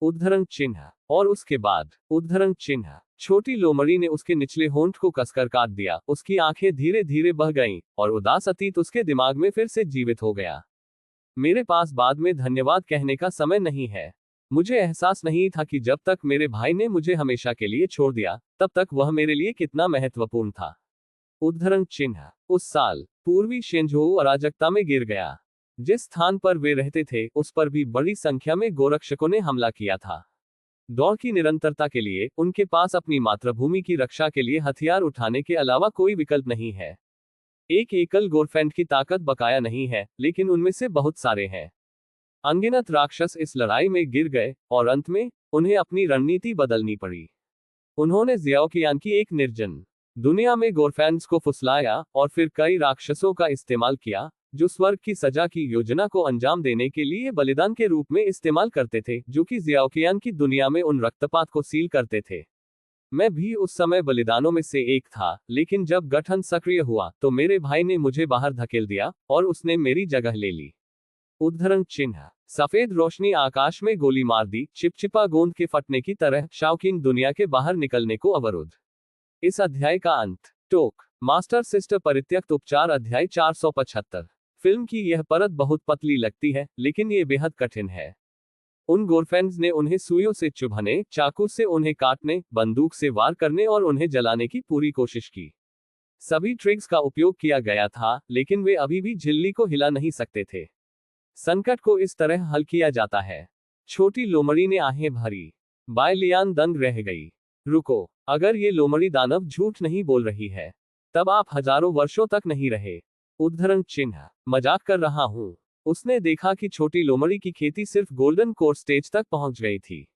उद्धरण चिन्ह। और उसके बाद? उद्धरण चिन्ह। छोटी लोमड़ी ने उसके निचले होंठ को कसकर काट दिया। उसकी आंखें धीरे धीरे बह गईं, और उदास अतीत उसके दिमाग में फिर से जीवित हो गया। मेरे पास बाद में धन्यवाद कहने का समय नहीं है। मुझे एहसास नहीं था कि जब तक मेरे भाई ने मुझे हमेशा के लिए छोड़ दिया, तब तक वह मेरे लिए कितना महत्वपूर्ण था। उद्धरण चिन्ह। उस साल, पूर्वी शेंझोऊ अराजकता में गिर गया। जिस स्थान पर वे रहते थे, उस पर भी बड़ी संख्या में गोरक्षकों ने हमला किया था। दौड़ की निरंतरता के लिए, उनके पास अपनी मातृभूमि की रक्षा के लिए हथियार उठाने के अलावा कोई विकल्प नहीं है। एक एकल गोरफैंड की ताकत बकाया नहीं है, लेकिन उनमें से बहुत सारे हैं। अनगिनत राक्षस इस लड़ाई में गिर गए, और अंत में, उन्हें अपनी रणनीति बदलनी पड़ी। उन्होंने ज़ियाओकियान की एक निर्जन दुनिया में गोरफैंड्स को फुसलाया, और फिर कई राक्षसों का इस्तेमाल किया, जो स्वर्ग की सजा की योजना को अंजाम देने के लिए बलिदान के रूप में इस्तेमाल करते थे, जो कि ज़ियाओकियान की दुनिया में उन रक्तपात को सील करते थे। मैं भी उस समय बलिदानों में से एक था, लेकिन जब गठन सक्रिय हुआ, तो मेरे भाई ने मुझे बाहर धकेल दिया, और उसने मेरी जगह ले ली। उद्धरण चिन्ह। सफेद रोशनी आकाश में गोली मार दी, चिपचिपा गोंद के फटने की तरह, शाओकिंग दुनिया के बाहर निकलने को अवरुद्ध। इस अध्याय का अंत। टोक। मास्टर सिस्टर परित्यक्त उपचार अध्याय 475। फिल्म की यह परत बहुत पतली लगती है, लेकिन ये बेहद कठिन है। उन गोरफैंड्स ने उन्हें सुइयों से चुभने, चाकू से उन्हें काटने, बंदूक से वार करने और उन्हें जलाने की पूरी कोशिश की। सभी ट्रिक्स का उपयोग किया गया था, लेकिन वे अभी भी झिल्ली को हिला नहीं सकते थे। संकट को इस तरह हल किया जाता है। छोटी लोमड़ी ने आहें भरी। बाय लियान दंग रह गई। रुको, अगर ये लोमड़ी दानव झूठ नहीं बोल रही है, तब आप हजारों वर्षों तक नहीं रहे। उद्धरण चिन्ह। मजाक कर रहा हूं। उसने देखा कि छोटी लोमड़ी की खेती सिर्फ गोल्डन कोर स्टेज तक पहुंच गई थी।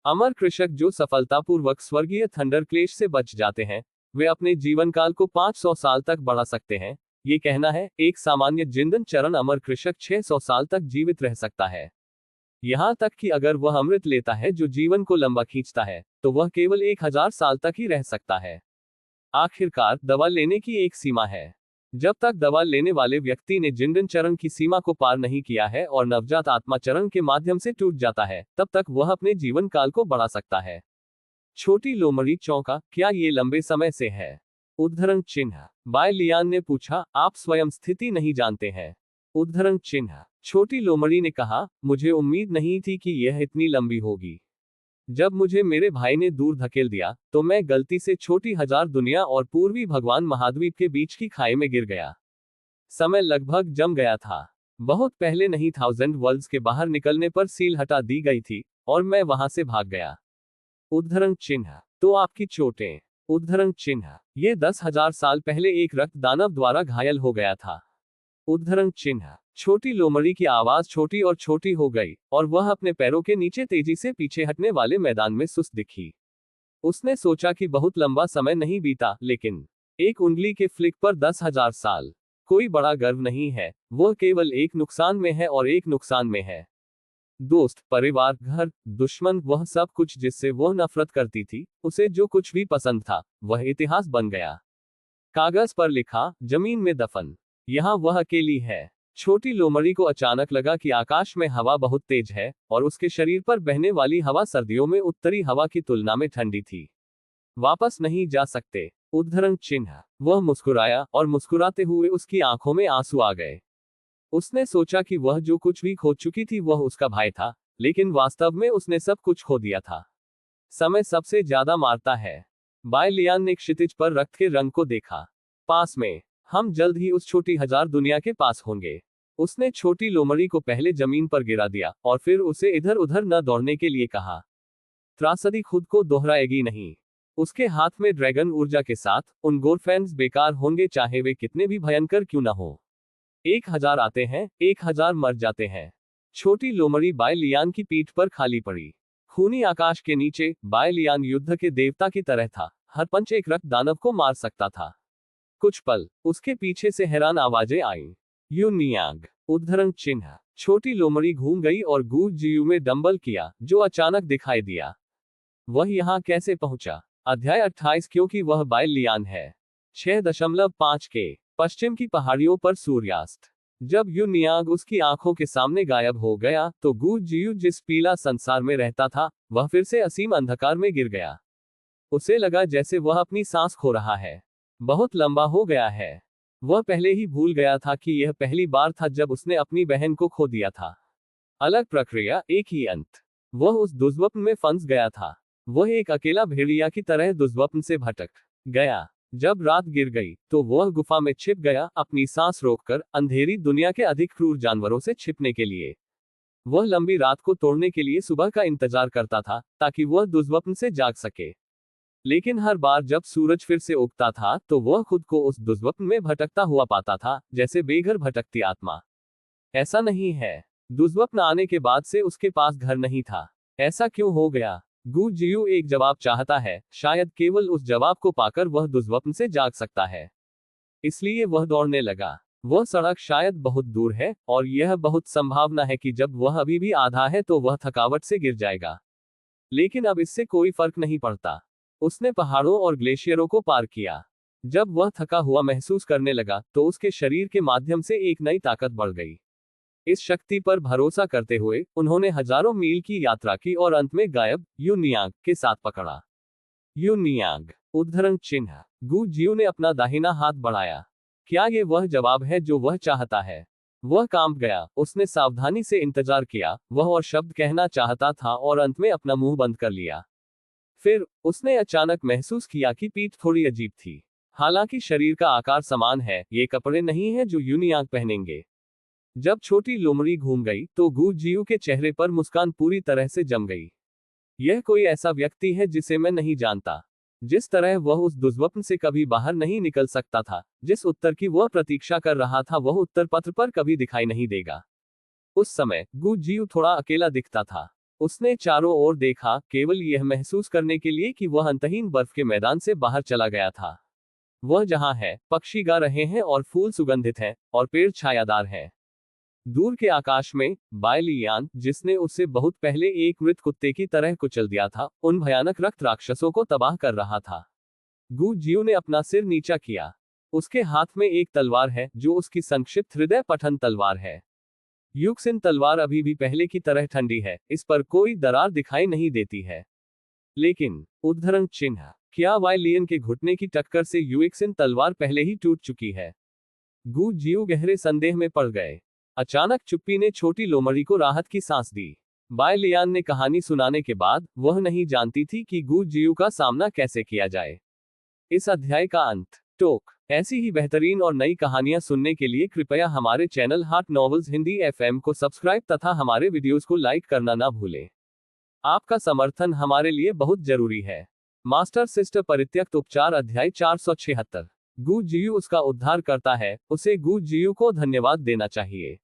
अमर कृषक जो सफलतापूर्वक स्वर्गीय थंडर क्लेश से बच जाते हैं, वे अपने जीवन काल को 500 साल तक बढ़ा सकते हैं। ये कहना है, एक सामान्य जिंदन चरण अमर कृषक 600 साल तक जीवित रह सकता है। यहां तक कि अगर वह अमृत लेता है जो जीवन को लंबा खींचता है, तो वह केवल 1000 साल तक ही रह सकता है। आखिरकार, दवा लेने की एक सीमा है। जब तक दवा लेने वाले व्यक्ति ने जिंदन चरण की सीमा को पार नहीं किया है और नवजात आत्मा चरण के माध्यम से टूट जाता है, तब तक वह अपने जीवन काल को बढ़ा सकता है। छोटी लोमड़ी चौंका, क्या ये लंबे समय से है? उद्धरण चिन्ह। बाय लियान ने पूछा, आप स्वयं स्थिति नहीं जानते हैं? उद्धरण चिन्ह। छोटी लोमड़ी ने कहा, मुझे उम्मीद नहीं थी कि यह इतनी लंबी होगी। जब मुझे मेरे भाई ने दूर धकेल दिया, तो मैं गलती से छोटी हजार दुनिया और पूर्वी भगवान महाद्वीप के बीच की खाई में गिर गया। समय लगभग जम गया था। बहुत पहले नहीं, 1000 वर्ल्ड्स के बाहर निकलने पर सील हटा दी गई थी, और मैं वहां से भाग गया। उद्धरण चिन्ह। तो आपकी चोटें? उद्धरण चिन्ह। ये 10,000 साल पहले एक रक्त दानव द्वारा घायल हो गया था। उद्धरण चिन्ह। छोटी लोमड़ी की आवाज छोटी और छोटी हो गई, और वह अपने पैरों के नीचे तेजी से पीछे हटने वाले मैदान में सुस्त दिखी। उसने सोचा कि बहुत लंबा समय नहीं बीता, लेकिन एक उंगली के फ्लिक पर 10,000 साल। कोई बड़ा गर्व नहीं है, वह केवल एक नुकसान में है और एक नुकसान में है। दोस्त, परिवार, घर, दुश्मन, वह सब कुछ जिससे वह नफरत करती थी, उसे जो कुछ भी पसंद था, वह इतिहास बन गया। कागज पर लिखा, जमीन में दफन। यहाँ वह अकेली है। छोटी लोमड़ी को अचानक लगा कि आकाश में हवा बहुत तेज है, और उसके शरीर पर बहने वाली हवा सर्दियों में उत्तरी हवा की तुलना में ठंडी थी। वापस नहीं जा सकते। उद्धरण चिन्ह। वह मुस्कुराया, और मुस्कुराते हुए उसकी आंखों में आंसू आ गए। उसने सोचा कि वह जो कुछ भी खो चुकी थी वह उसका भाई था, लेकिन वास्तव में उसने सब कुछ खो दिया था। समय सबसे ज्यादा मारता है। बाय लियान ने क्षितिज पर रक्त के रंग को देखा। पास में, हम जल्द ही उस छोटी हजार दुनिया के पास होंगे। उसने छोटी लोमड़ी को पहले जमीन पर गिरा दिया, और फिर उसे इधर उधर न दौड़ने के लिए कहा। त्रासदी खुद को दोहराएगी नहीं। उसके हाथ में ड्रैगन ऊर्जा के साथ, उन गोरफैंस बेकार होंगे चाहे वे कितने भी भयंकर क्यों न हो। 1000 आते हैं, 1000 मर जाते हैं। छोटी लोमड़ी बाय लियान की पीठ पर खाली पड़ी। खूनी आकाश के नीचे, बाय लियान युद्ध के देवता की तरह था। हर पंच एक रक्त दानव को मार सकता था। कुछ पल, उसके पीछे से हैरान आवाजें आईं। यू नियांग। उद्धरण चिन्ह। छोटी लोमड़ी घूम गई और गू जियू में डंबल किया, जो अचानक दिखाई दिया। वह यहाँ कैसे पहुंचा? अध्याय 28। क्योंकि वह बाय लियान है। 6.5 के पश्चिम की पहाड़ियों पर सूर्यास्त। जब यू नियांग उसकी आंखों के सामने गायब हो गया, तो गू जियू जिस पीला संसार में रहता था, वह फिर से असीम अंधकार में गिर गया। उसे लगा जैसे वह अपनी सांस खो रहा है। बहुत लंबा हो गया है। वह पहले ही भूल गया था कि यह पहली बार था जब उसने अपनी बहन को खो दिया था। अलग प्रक्रिया, एक ही अंत। वह उस दुष्स्वप्न में फंस गया था। वह एक अकेला भेड़िया की तरह दुष्स्वप्न से भटक गया। जब रात गिर गई, तो वह गुफा में छिप गया, अपनी सांस रोककर, अंधेरी दुनिया के अधिक क्रूर जानवरों से छिपने के लिए। वह लंबी रात को तोड़ने के लिए सुबह का इंतजार करता था, ताकि वह दुष्स्वप्न से जाग सके। लेकिन हर बार जब सूरज फिर से उगता था, तो वह खुद को उस दुष्स्वप्न में भटकता हुआ पाता था, जैसे बेघर भटकती आत्मा। ऐसा नहीं है। दुष्स्वप्न आने के बाद से उसके पास घर नहीं था। ऐसा क्यों हो गया? गू जियू एक जवाब चाहता है, शायद केवल उस जवाब को पाकर वह दुष्स्वप्न से जाग सकता है। इसलिए वह दौड़ने लगा। वह सड़क शायद बहुत दूर है, और यह बहुत संभावना है कि जब वह अभी भी आधा है तो वह थकावट से गिर जाएगा। लेकिन अब इससे कोई फर्क नहीं पड़ता। उसने पहाड़ों और ग्लेशियरों को पार किया। जब वह थका हुआ महसूस करने लगा, तो उसके शरीर के माध्यम से एक नई ताकत बढ़ गई। इस शक्ति पर भरोसा करते हुए, उन्होंने हजारों मील की यात्रा की और अंत में गायब यू नियांग के साथ पकड़ा। यू नियांग। उद्धरण चिन्ह। गू जियू ने अपना दाहिना हाथ बढ़ाया। क्या ये वह जवाब है जो वह चाहता है? वह कांप गया। उसने सावधानी से इंतजार किया, वह और शब्द कहना चाहता था और अंत में अपना मुंह बंद कर लिया। फिर उसने अचानक महसूस किया कि पीठ थोड़ी अजीब थी। हालांकि शरीर का आकार समान है, ये कपड़े नहीं हैं जो यू नियांग पहनेंगे। जब छोटी लोमड़ी घूम गई, तो गू जियू के चेहरे पर मुस्कान पूरी तरह से जम गई। यह कोई ऐसा व्यक्ति है जिसे मैं नहीं जानता। जिस तरह वह उस दुष्स्वप्न से कभी बाहर नहीं निकल सकता था, जिस उत्तर की वह प्रतीक्षा कर रहा था, वह उत्तर पत्र पर कभी दिखाई नहीं देगा। उस समय गू जियू थोड़ा अकेला दिखता था। उसने चारों ओर देखा, केवल यह महसूस करने के लिए कि वह अंतहीन बर्फ के मैदान से बाहर चला गया था। वह जहां है, पक्षी गा रहे हैं और फूल सुगंधित हैं, और पेड़ छायादार हैं। दूर के आकाश में, बाय लियान, जिसने उसे बहुत पहले एक मृत कुत्ते की तरह कुचल दिया था, उन भयानक रक्त राक्षसों को तबाह कर रहा था। गू जियू ने अपना सिर नीचा किया। उसके हाथ में एक तलवार है, जो उसकी संक्षिप्त हृदय पठन तलवार है। यूक्सिन तलवार अभी भी पहले की तरह ठंडी है, इस पर कोई दरार दिखाई नहीं देती है। लेकिन, उद्धरण चिन्ह, क्या वाई लियन के घुटने की टक्कर से यूक्सिन तलवार पहले ही टूट चुकी है? गू जियू गहरे संदेह में पड़ गए। अचानक चुप्पी ने छोटी लोमड़ी को राहत की सांस दी। बाय लियान ने कहानी सुनाने के बाद, वह नहीं जानती थी कि गू जियू का सामना कैसे किया जाए। इस अध्याय का अंत। टोक। ऐसी ही बेहतरीन और नई कहानियां सुनने के लिए कृपया हमारे चैनल हाट नॉवेल्स हिंदी FM को सब्सक्राइब तथा हमारे वीडियोस को लाइक करना ना भूलें। आपका समर्थन हमारे लिए बहुत जरूरी है। मास्टर सिस्टर परित्यक्त उपचार अध्याय 476। गू जियू उसका उद्धार करता है, उसे गू जियू को धन्यवाद देना चाहिए।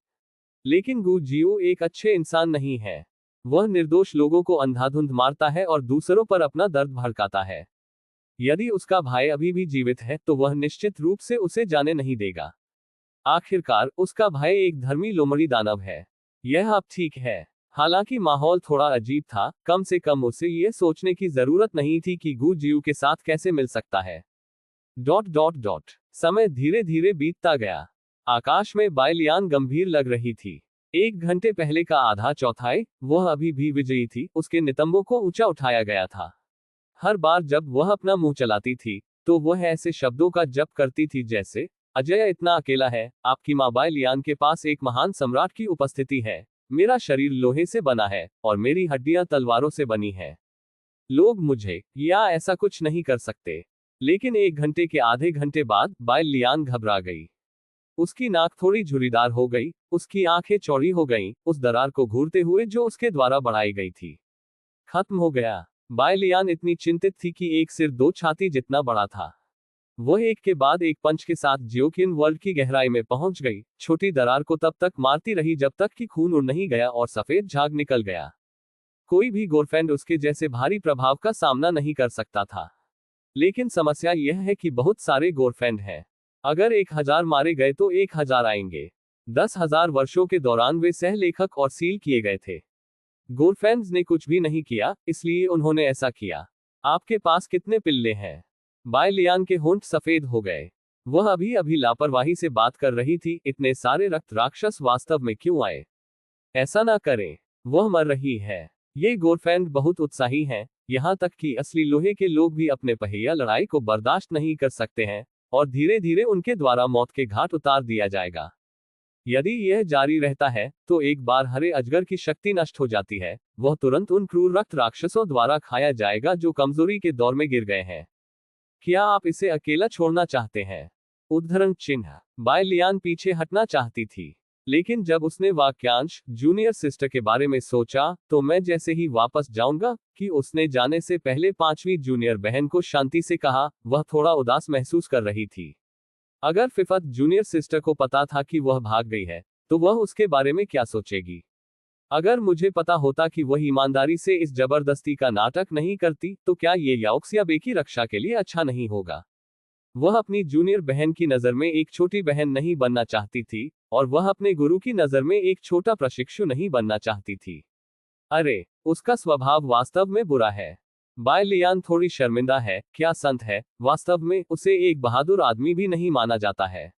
लेकिन गू जियू एक अच्छे इंसान नहीं है। वह निर्दोष लोगों को अंधाधुंध मारता है और दूसरों पर अपना दर्द भड़काता है। यदि उसका भाई अभी भी जीवित है तो वह निश्चित रूप से उसे जाने नहीं देगा। आखिरकार उसका भाई एक धर्मी लोमड़ी दानव है। यह अब ठीक है। हालांकि माहौल थोड़ा अजीब था, कम से कम उसे यह सोचने की जरूरत नहीं थी कि गू जीव के साथ कैसे मिल सकता है। ... समय धीरे धीरे बीतता गया। आकाश में बायलियान गंभीर लग रही थी। 1 घंटे पहले का आधा चौथाई, वह अभी भी विजयी थी, उसके नितंबों को ऊंचा उठाया गया था। हर बार जब वह अपना मुंह चलाती थी, तो वह ऐसे शब्दों का जप करती थी जैसे, अजय इतना अकेला है, आपकी माँ बायलियान के पास एक महान सम्राट की उपस्थिति है, मेरा शरीर लोहे से बना है, और मेरी हड्डियां तलवारों से बनी है। लोग मुझे या ऐसा कुछ नहीं कर सकते। लेकिन 1 घंटे के आधे घंटे बाद बायलियान घबरा गई। उसकी नाक थोड़ी झुर्रीदार हो गई, उसकी आंखें चौड़ी हो गईं, उस दरार को घूरते हुए जो उसके द्वारा बढ़ाई गई थी। खत्म हो गया। बायलियान इतनी चिंतित थी कि एक सिर 2 छाती जितना बड़ा था। वह एक के बाद एक पंच के साथ जियोकिन वर्ल्ड की गहराई में पहुंच गई, छोटी दरार को तब तक मारती रही जब तक कि खून उड़ नहीं गया और सफेद झाग निकल गया। कोई भी गोरफैंड उसके जैसे भारी प्रभाव का सामना नहीं कर सकता था। लेकिन समस्या यह है कि बहुत सारे गोरफैंड हैं। अगर 1000 मारे गए तो 1000 आएंगे। 10,000 वर्षों के दौरान वे सह लेखक और सील किए गए थे। गोरफैंड्स ने कुछ भी नहीं किया, इसलिए उन्होंने ऐसा किया। आपके पास कितने पिल्ले हैं? बायलियान के होंठ सफेद हो गए। वह अभी अभी लापरवाही से बात कर रही थी, इतने सारे रक्त राक्षस वास्तव में क्यों आए? ऐसा ना करें, वह मर रही है। ये गोरफैंड बहुत उत्साही हैं, यहाँ तक कि असली लोहे के लोग भी अपने पहिया लड़ाई को बर्दाश्त नहीं कर सकते हैं, और धीरे धीरे उनके द्वारा मौत के घाट उतार दिया जाएगा। यदि यह जारी रहता है, तो एक बार हरे अजगर की शक्ति नष्ट हो जाती है, वह तुरंत उन क्रूर रक्त राक्षसों द्वारा खाया जाएगा जो कमजोरी के दौर में गिर गए हैं। क्या आप इसे अकेला छोड़ना चाहते हैं? उद्धरण चिन्ह। बायलियान पीछे हटना चाहती थी, लेकिन जब उसने वाक्यांश जूनियर सिस्टर के बारे में सोचा, तो मैं जैसे ही वापस जाऊंगा, कि उसने जाने से पहले 5वीं जूनियर बहन को शांति से कहा, वह थोड़ा उदास महसूस कर रही थी। अगर फिफथ जूनियर सिस्टर को पता था कि वह भाग गई है, तो वह उसके बारे में क्या सोचेगी? अगर मुझे पता होता कि वह ईमानदारी से इस जबरदस्ती का नाटक नहीं करती, तो क्या ये याओक्सियाबे की रक्षा के लिए अच्छा नहीं होगा? वह अपनी जूनियर बहन की नजर में एक छोटी बहन नहीं बनना चाहती थी, और वह अपने गुरु की नजर में एक छोटा प्रशिक्षु नहीं बनना चाहती थी। अरे, उसका स्वभाव वास्तव में बुरा है। बायलियान थोड़ी शर्मिंदा है, क्या संत है, वास्तव में उसे एक बहादुर आदमी भी नहीं माना जाता है।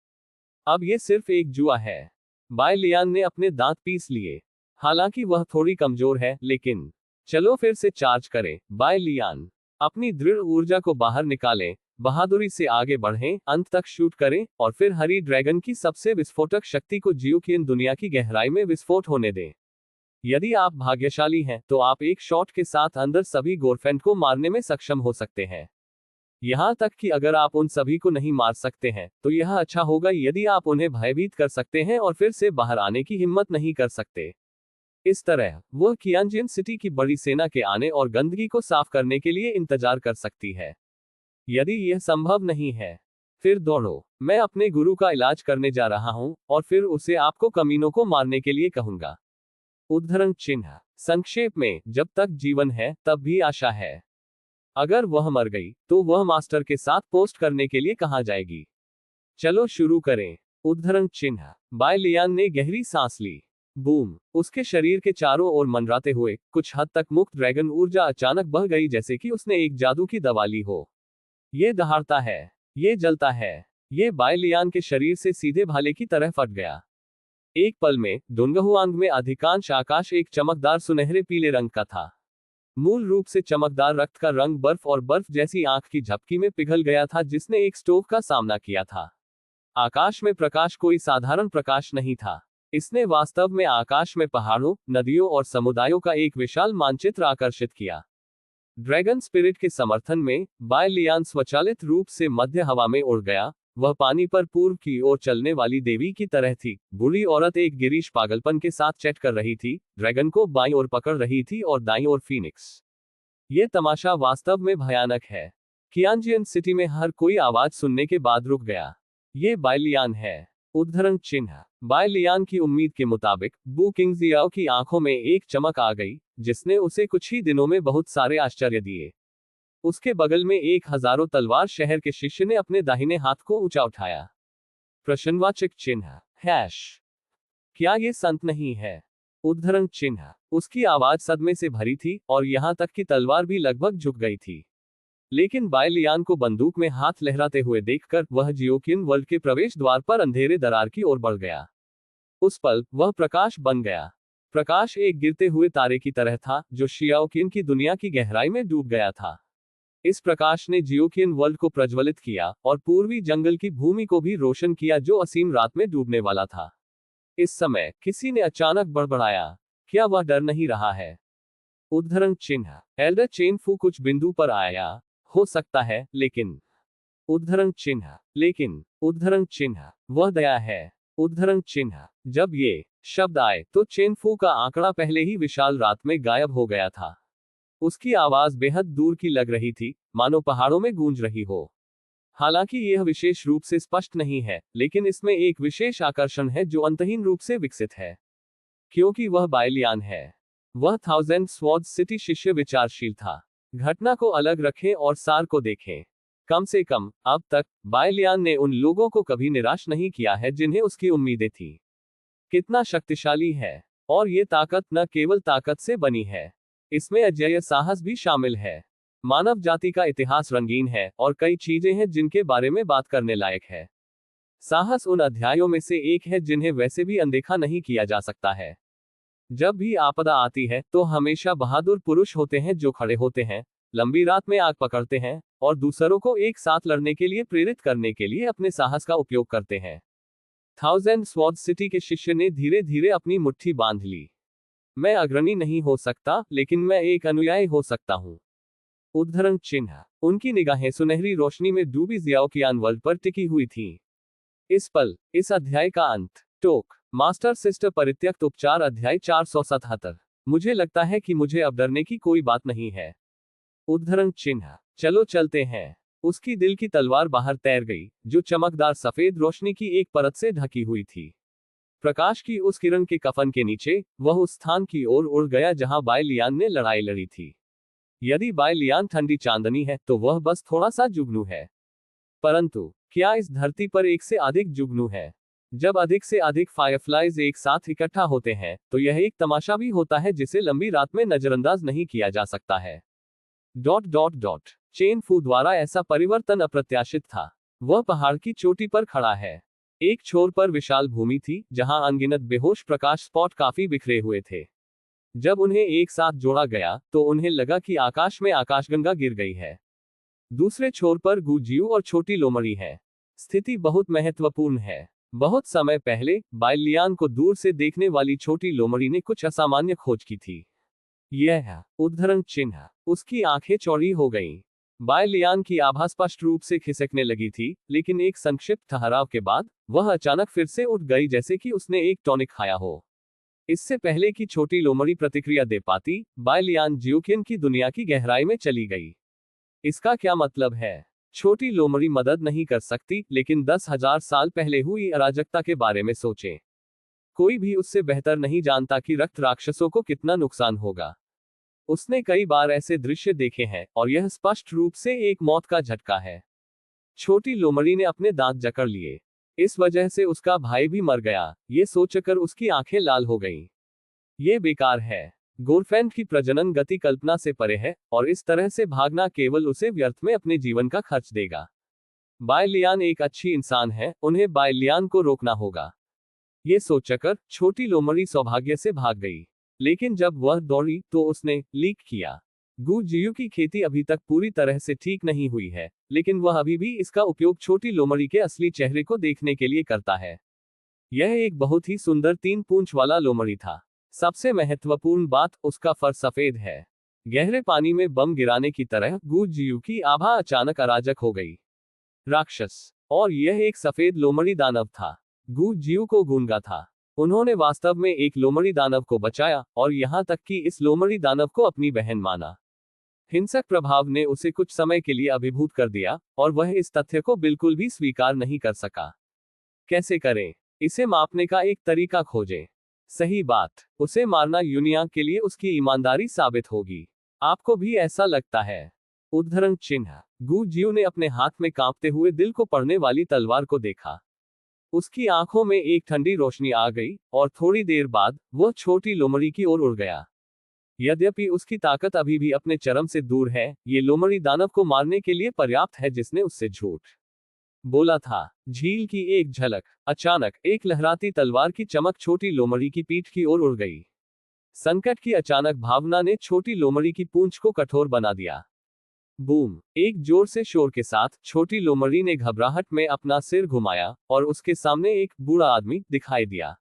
अब ये सिर्फ एक जुआ है। बायलियान ने अपने दांत पीस लिए। हालांकि वह थोड़ी कमजोर है, लेकिन चलो फिर से चार्ज करें, बायलियान। अपनी दृढ़ ऊर्जा को बाहर निकालें, बहादुरी से आगे बढ़ें, अंत तक शूट करें, और फिर हरी ड्रैगन की सबसे विस्फोटक शक्ति को जियोकिन दुनिया की गहराई में विस्फोट होने दें। यदि आप भाग्यशाली हैं, तो आप एक शॉट के साथ अंदर सभी गोरफैंड को मारने में सक्षम हो सकते हैं। यहां तक कि अगर आप उन सभी को नहीं मार सकते हैं, तो यह अच्छा होगा यदि आप उन्हें भयभीत कर सकते हैं और फिर से बाहर आने की हिम्मत नहीं कर सकते। इस तरह, वह कियांजिन सिटी की बड़ी सेना के आने और गंदगी को साफ करने के लिए इंतजार कर सकती है। यदि यह संभव नहीं है, फिर दौड़ो। मैं अपने गुरु का इलाज करने जा रहा हूं, और फिर उसे आपको कमीनों को मारने के लिए कहूंगा। उद्धरण चिन्ह। संक्षेप में, जब तक जीवन है, तब भी आशा है। अगर वह मर गई, तो वह मास्टर के साथ पोस्ट करने के लिए कहां जाएगी? चलो शुरू करें। उद्धरण चिन्ह। बायलियान ने गहरी सांस ली। बूम! उसके शरीर के चारों ओर मंडराते हुए, कुछ हद तक मुक्त ड्रैगन ऊर्जा अचानक बह गई जैसे कि उसने एक जादू की दवा ली हो। ये दहाड़ता है, ये जलता है, ये बायलियान के शरीर से सीधे भाले की तरह फट गया। एक पल में, डोंगहुआंग में अधिकांश आकाश एक चमकदार सुनहरे पीले रंग का था। मूल रूप से चमकदार रक्त का रंग बर्फ और बर्फ जैसी आंख की झपकी में पिघल गया था जिसने एक स्टोव का सामना किया था। आकाश में प्रकाश कोई साधारण प्रकाश नहीं था। इसने वास्तव में आकाश में पहाड़ों, नदियों और समुदायों का एक विशाल मानचित्र आकर्षित किया। ड्रैगन स्पिरिट के समर्थन में, बायलियान स्वचालित रूप से मध्य हवा में उड़ गया। वह पानी पर पूर्व की ओर चलने वाली देवी की तरह थी। बूढ़ी औरत एक गिरीश पागलपन के साथ चैट कर रही थी, ड्रैगन को बाईं ओर पकड़ रही थी और दाईं ओर फीनिक्स। ये तमाशा वास्तव में भयानक है। कियांजियन सिटी में हर कोई आवाज सुनने के बाद रुक गया। ये बायलियान है। उद्धरण चिन्ह। बाय लियान की उम्मीद के मुताबिक बू किंगजियाओ की आंखों में एक चमक आ गई, जिसने उसे कुछ ही दिनों में बहुत सारे आश्चर्य दिए। उसके बगल में एक हजारों तलवार शहर के शिष्य ने अपने दाहिने हाथ को ऊंचा उठाया। प्रश्नवाचक चिन्ह हैश। क्या ये संत नहीं है? उद्धरण चिन्ह। उसकी आवाज सदमे से भरी थी और यहां तक कि तलवार भी लगभग झुक गई थी। लेकिन बाय लियान को बंदूक में हाथ लहराते हुए देखकर वह जियोकिन वर्ल्ड के प्रवेश द्वार पर अंधेरे दरार की ओर बढ़ गया। उस पल वह प्रकाश बन गया। प्रकाश एक गिरते हुए तारे की तरह था जो शियाओकिन की दुनिया की गहराई में डूब गया था। इस प्रकाश ने जियोकिन वर्ल्ड को प्रज्वलित किया और पूर्वी जंगल की भूमि को भी रोशन किया जो असीम रात में डूबने वाला था। इस समय किसी ने अचानक बड़बड़ाया, क्या वह डर नहीं रहा है? उद्धरण चिन्ह। एल्डर चेन फू कुछ बिंदु पर आया, हो सकता है, लेकिन। उद्धरण चिन्ह। लेकिन। उद्धरण चिन्ह। वह दया है। उद्धरण चिन्ह। जब ये शब्द आए तो चेन फू का आंकड़ा पहले ही विशाल रात में गायब हो गया था। उसकी आवाज बेहद दूर की लग रही थी, मानो पहाड़ों में गूंज रही हो। हालांकि यह विशेष रूप से स्पष्ट नहीं है, लेकिन इसमें एक विशेष आकर्षण है जो अंतहीन रूप से विकसित है। क्योंकि वह बाय लियान है। वह थाउजेंड स्वॉर्ड सिटी शिष्य विचारशील था। घटना को अलग रखें और सार को देखें। कम से कम अब तक बाय लियान ने उन लोगों को कभी निराश नहीं किया है जिन्हें उसकी उम्मीदें थी। कितना शक्तिशाली है। और ये ताकत न केवल ताकत से बनी है, इसमें अजेय साहस भी शामिल है। मानव जाति का इतिहास रंगीन है और कई चीजें हैं जिनके बारे में बात करने लायक है। साहस उन अध्यायों में से एक है जिन्हें वैसे भी अनदेखा नहीं किया जा सकता है। जब भी आपदा आती है तो हमेशा बहादुर पुरुष होते हैं जो खड़े होते हैं, लंबी रात में आग पकड़ते हैं और दूसरों को एक साथ लड़ने के लिए प्रेरित करने के लिए अपने साहस का उपयोग करते हैं। थाउजेंड स्वॉर्ड सिटी के शिष्य ने धीरे धीरे अपनी मुट्ठी बांध ली। मैं अग्रणी नहीं हो सकता, लेकिन मैं एक अनुयायी हो सकता हूं। उद्धरण चिन्ह। उनकी निगाहें सुनहरी रोशनी में डूबी जियाओकियान वर्ल्ड पर टिकी हुई थी। इस पल, इस अध्याय का अंत। टोक। मास्टर सिस्टर परित्यक्त उपचार अध्याय 477। मुझे लगता है कि मुझे अब डरने की कोई बात नहीं है। उद्धरण चिन्ह। चलो चलते हैं। उसकी दिल की तलवार बाहर तैर गई, जो चमकदार सफेद रोशनी की एक परत से ढकी हुई थी। प्रकाश की उस किरण के कफन के नीचे, वह उस स्थान की ओर उड़ गया जहां बाय लियान ने लड़ाई लड़ी थी। यदि बाय लियान ठंडी चांदनी है तो वह बस थोड़ा सा जुगनू है। परंतु क्या इस धरती पर एक से अधिक जुगनू है? जब अधिक से अधिक फायरफ्लाइज एक साथ इकट्ठा होते हैं तो यह एक तमाशा भी होता है जिसे लंबी रात में नजरअंदाज नहीं किया जा सकता है। Dot dot dot. चेन फू द्वारा ऐसा परिवर्तन अप्रत्याशित था। वह पहाड़ की चोटी पर खड़ा है। एक छोर पर विशाल भूमि थी जहां अनगिनत बेहोश प्रकाश स्पॉट काफी बिखरे हुए थे। जब उन्हें एक साथ जोड़ा गया तो उन्हें लगा कि आकाश में आकाशगंगा गिर गई है। दूसरे छोर पर गुजियू और छोटी लोमड़ी है। स्थिति बहुत महत्वपूर्ण है। बहुत समय पहले बाय लियान को दूर से देखने वाली छोटी लोमड़ी ने कुछ असामान्य खोज की थी। यह उद्धरण चिन्ह। उसकी आंखें चौड़ी हो गईं। बाय लियान की आभा स्पष्ट रूप से खिसकने लगी थी, लेकिन एक संक्षिप्त ठहराव के बाद वह अचानक फिर से उठ गई जैसे कि उसने एक टॉनिक खाया हो। इससे पहले कि छोटी लोमड़ी प्रतिक्रिया दे पाती, बाय लियान जियोकिन की दुनिया की गहराई में चली गई। इसका क्या मतलब है? छोटी लोमड़ी मदद नहीं कर सकती, लेकिन 10,000 साल पहले हुई अराजकता के बारे में सोचें। कोई भी उससे बेहतर नहीं जानता कि रक्त राक्षसों को कितना नुकसान होगा। उसने कई बार ऐसे दृश्य देखे हैं और यह स्पष्ट रूप से एक मौत का झटका है। छोटी लोमड़ी ने अपने दांत जकड़ लिए। इस वजह से उसका भाई भी मर गया, ये सोचकर उसकी आंखें लाल हो गईं। ये बेकार है। गोरफैंड की प्रजनन गति कल्पना से परे है और इस तरह से भागना केवल उसे व्यर्थ में अपने जीवन का खर्च देगा। बाय लियान एक अच्छी इंसान है, उन्हें बाय लियान को रोकना होगा। ये सोचकर छोटी लोमड़ी सौभाग्य से भाग गई। लेकिन जब वह दौड़ी तो उसने लीक किया। गुजियू की खेती अभी तक पूरी तरह से ठीक नहीं हुई है, लेकिन वह अभी भी इसका उपयोग छोटी लोमड़ी के असली चेहरे को देखने के लिए करता है। यह एक बहुत ही सुंदर 3 पूंछ वाला लोमड़ी था। सबसे महत्वपूर्ण बात, उसका फर सफेद है। गहरे पानी में बम गिराने की तरह गुजियू की आभा अचानक अराजक हो गई। राक्षस। और यह एक सफेद लोमड़ी दानव था। गुजियू को गूंगा था। उन्होंने वास्तव में एक लोमड़ी दानव को बचाया और यहां तक कि इस लोमड़ी दानव को अपनी बहन माना। हिंसक प्रभाव ने उसे कुछ समय के लिए अभिभूत कर दिया और वह इस तथ्य को बिल्कुल भी स्वीकार नहीं कर सका। कैसे करें? इसे मापने का एक तरीका खोजें। सही बात, उसे मारना यूनिया के लिए उसकी ईमानदारी साबित होगी। आपको भी ऐसा लगता है? उद्धरण चिन्ह। गु जियू ने अपने हाथ में कांपते हुए दिल को पढ़ने वाली तलवार को देखा। उसकी आंखों में एक ठंडी रोशनी आ गई और थोड़ी देर बाद वह छोटी लोमड़ी की ओर उड़ गया। यद्यपि उसकी ताकत अभी भी अपने चरम से दूर है, ये लोमड़ी दानव को मारने के लिए पर्याप्त है जिसने उससे झूठ बोला था। झील की एक झलक। अचानक एक लहराती तलवार की चमक छोटी लोमड़ी की पीठ की ओर उड़ गई। संकट की अचानक भावना ने छोटी लोमड़ी की पूंछ को कठोर बना दिया। बूम! एक जोर से शोर के साथ छोटी लोमड़ी ने घबराहट में अपना सिर घुमाया और उसके सामने एक बूढ़ा आदमी दिखाई दिया।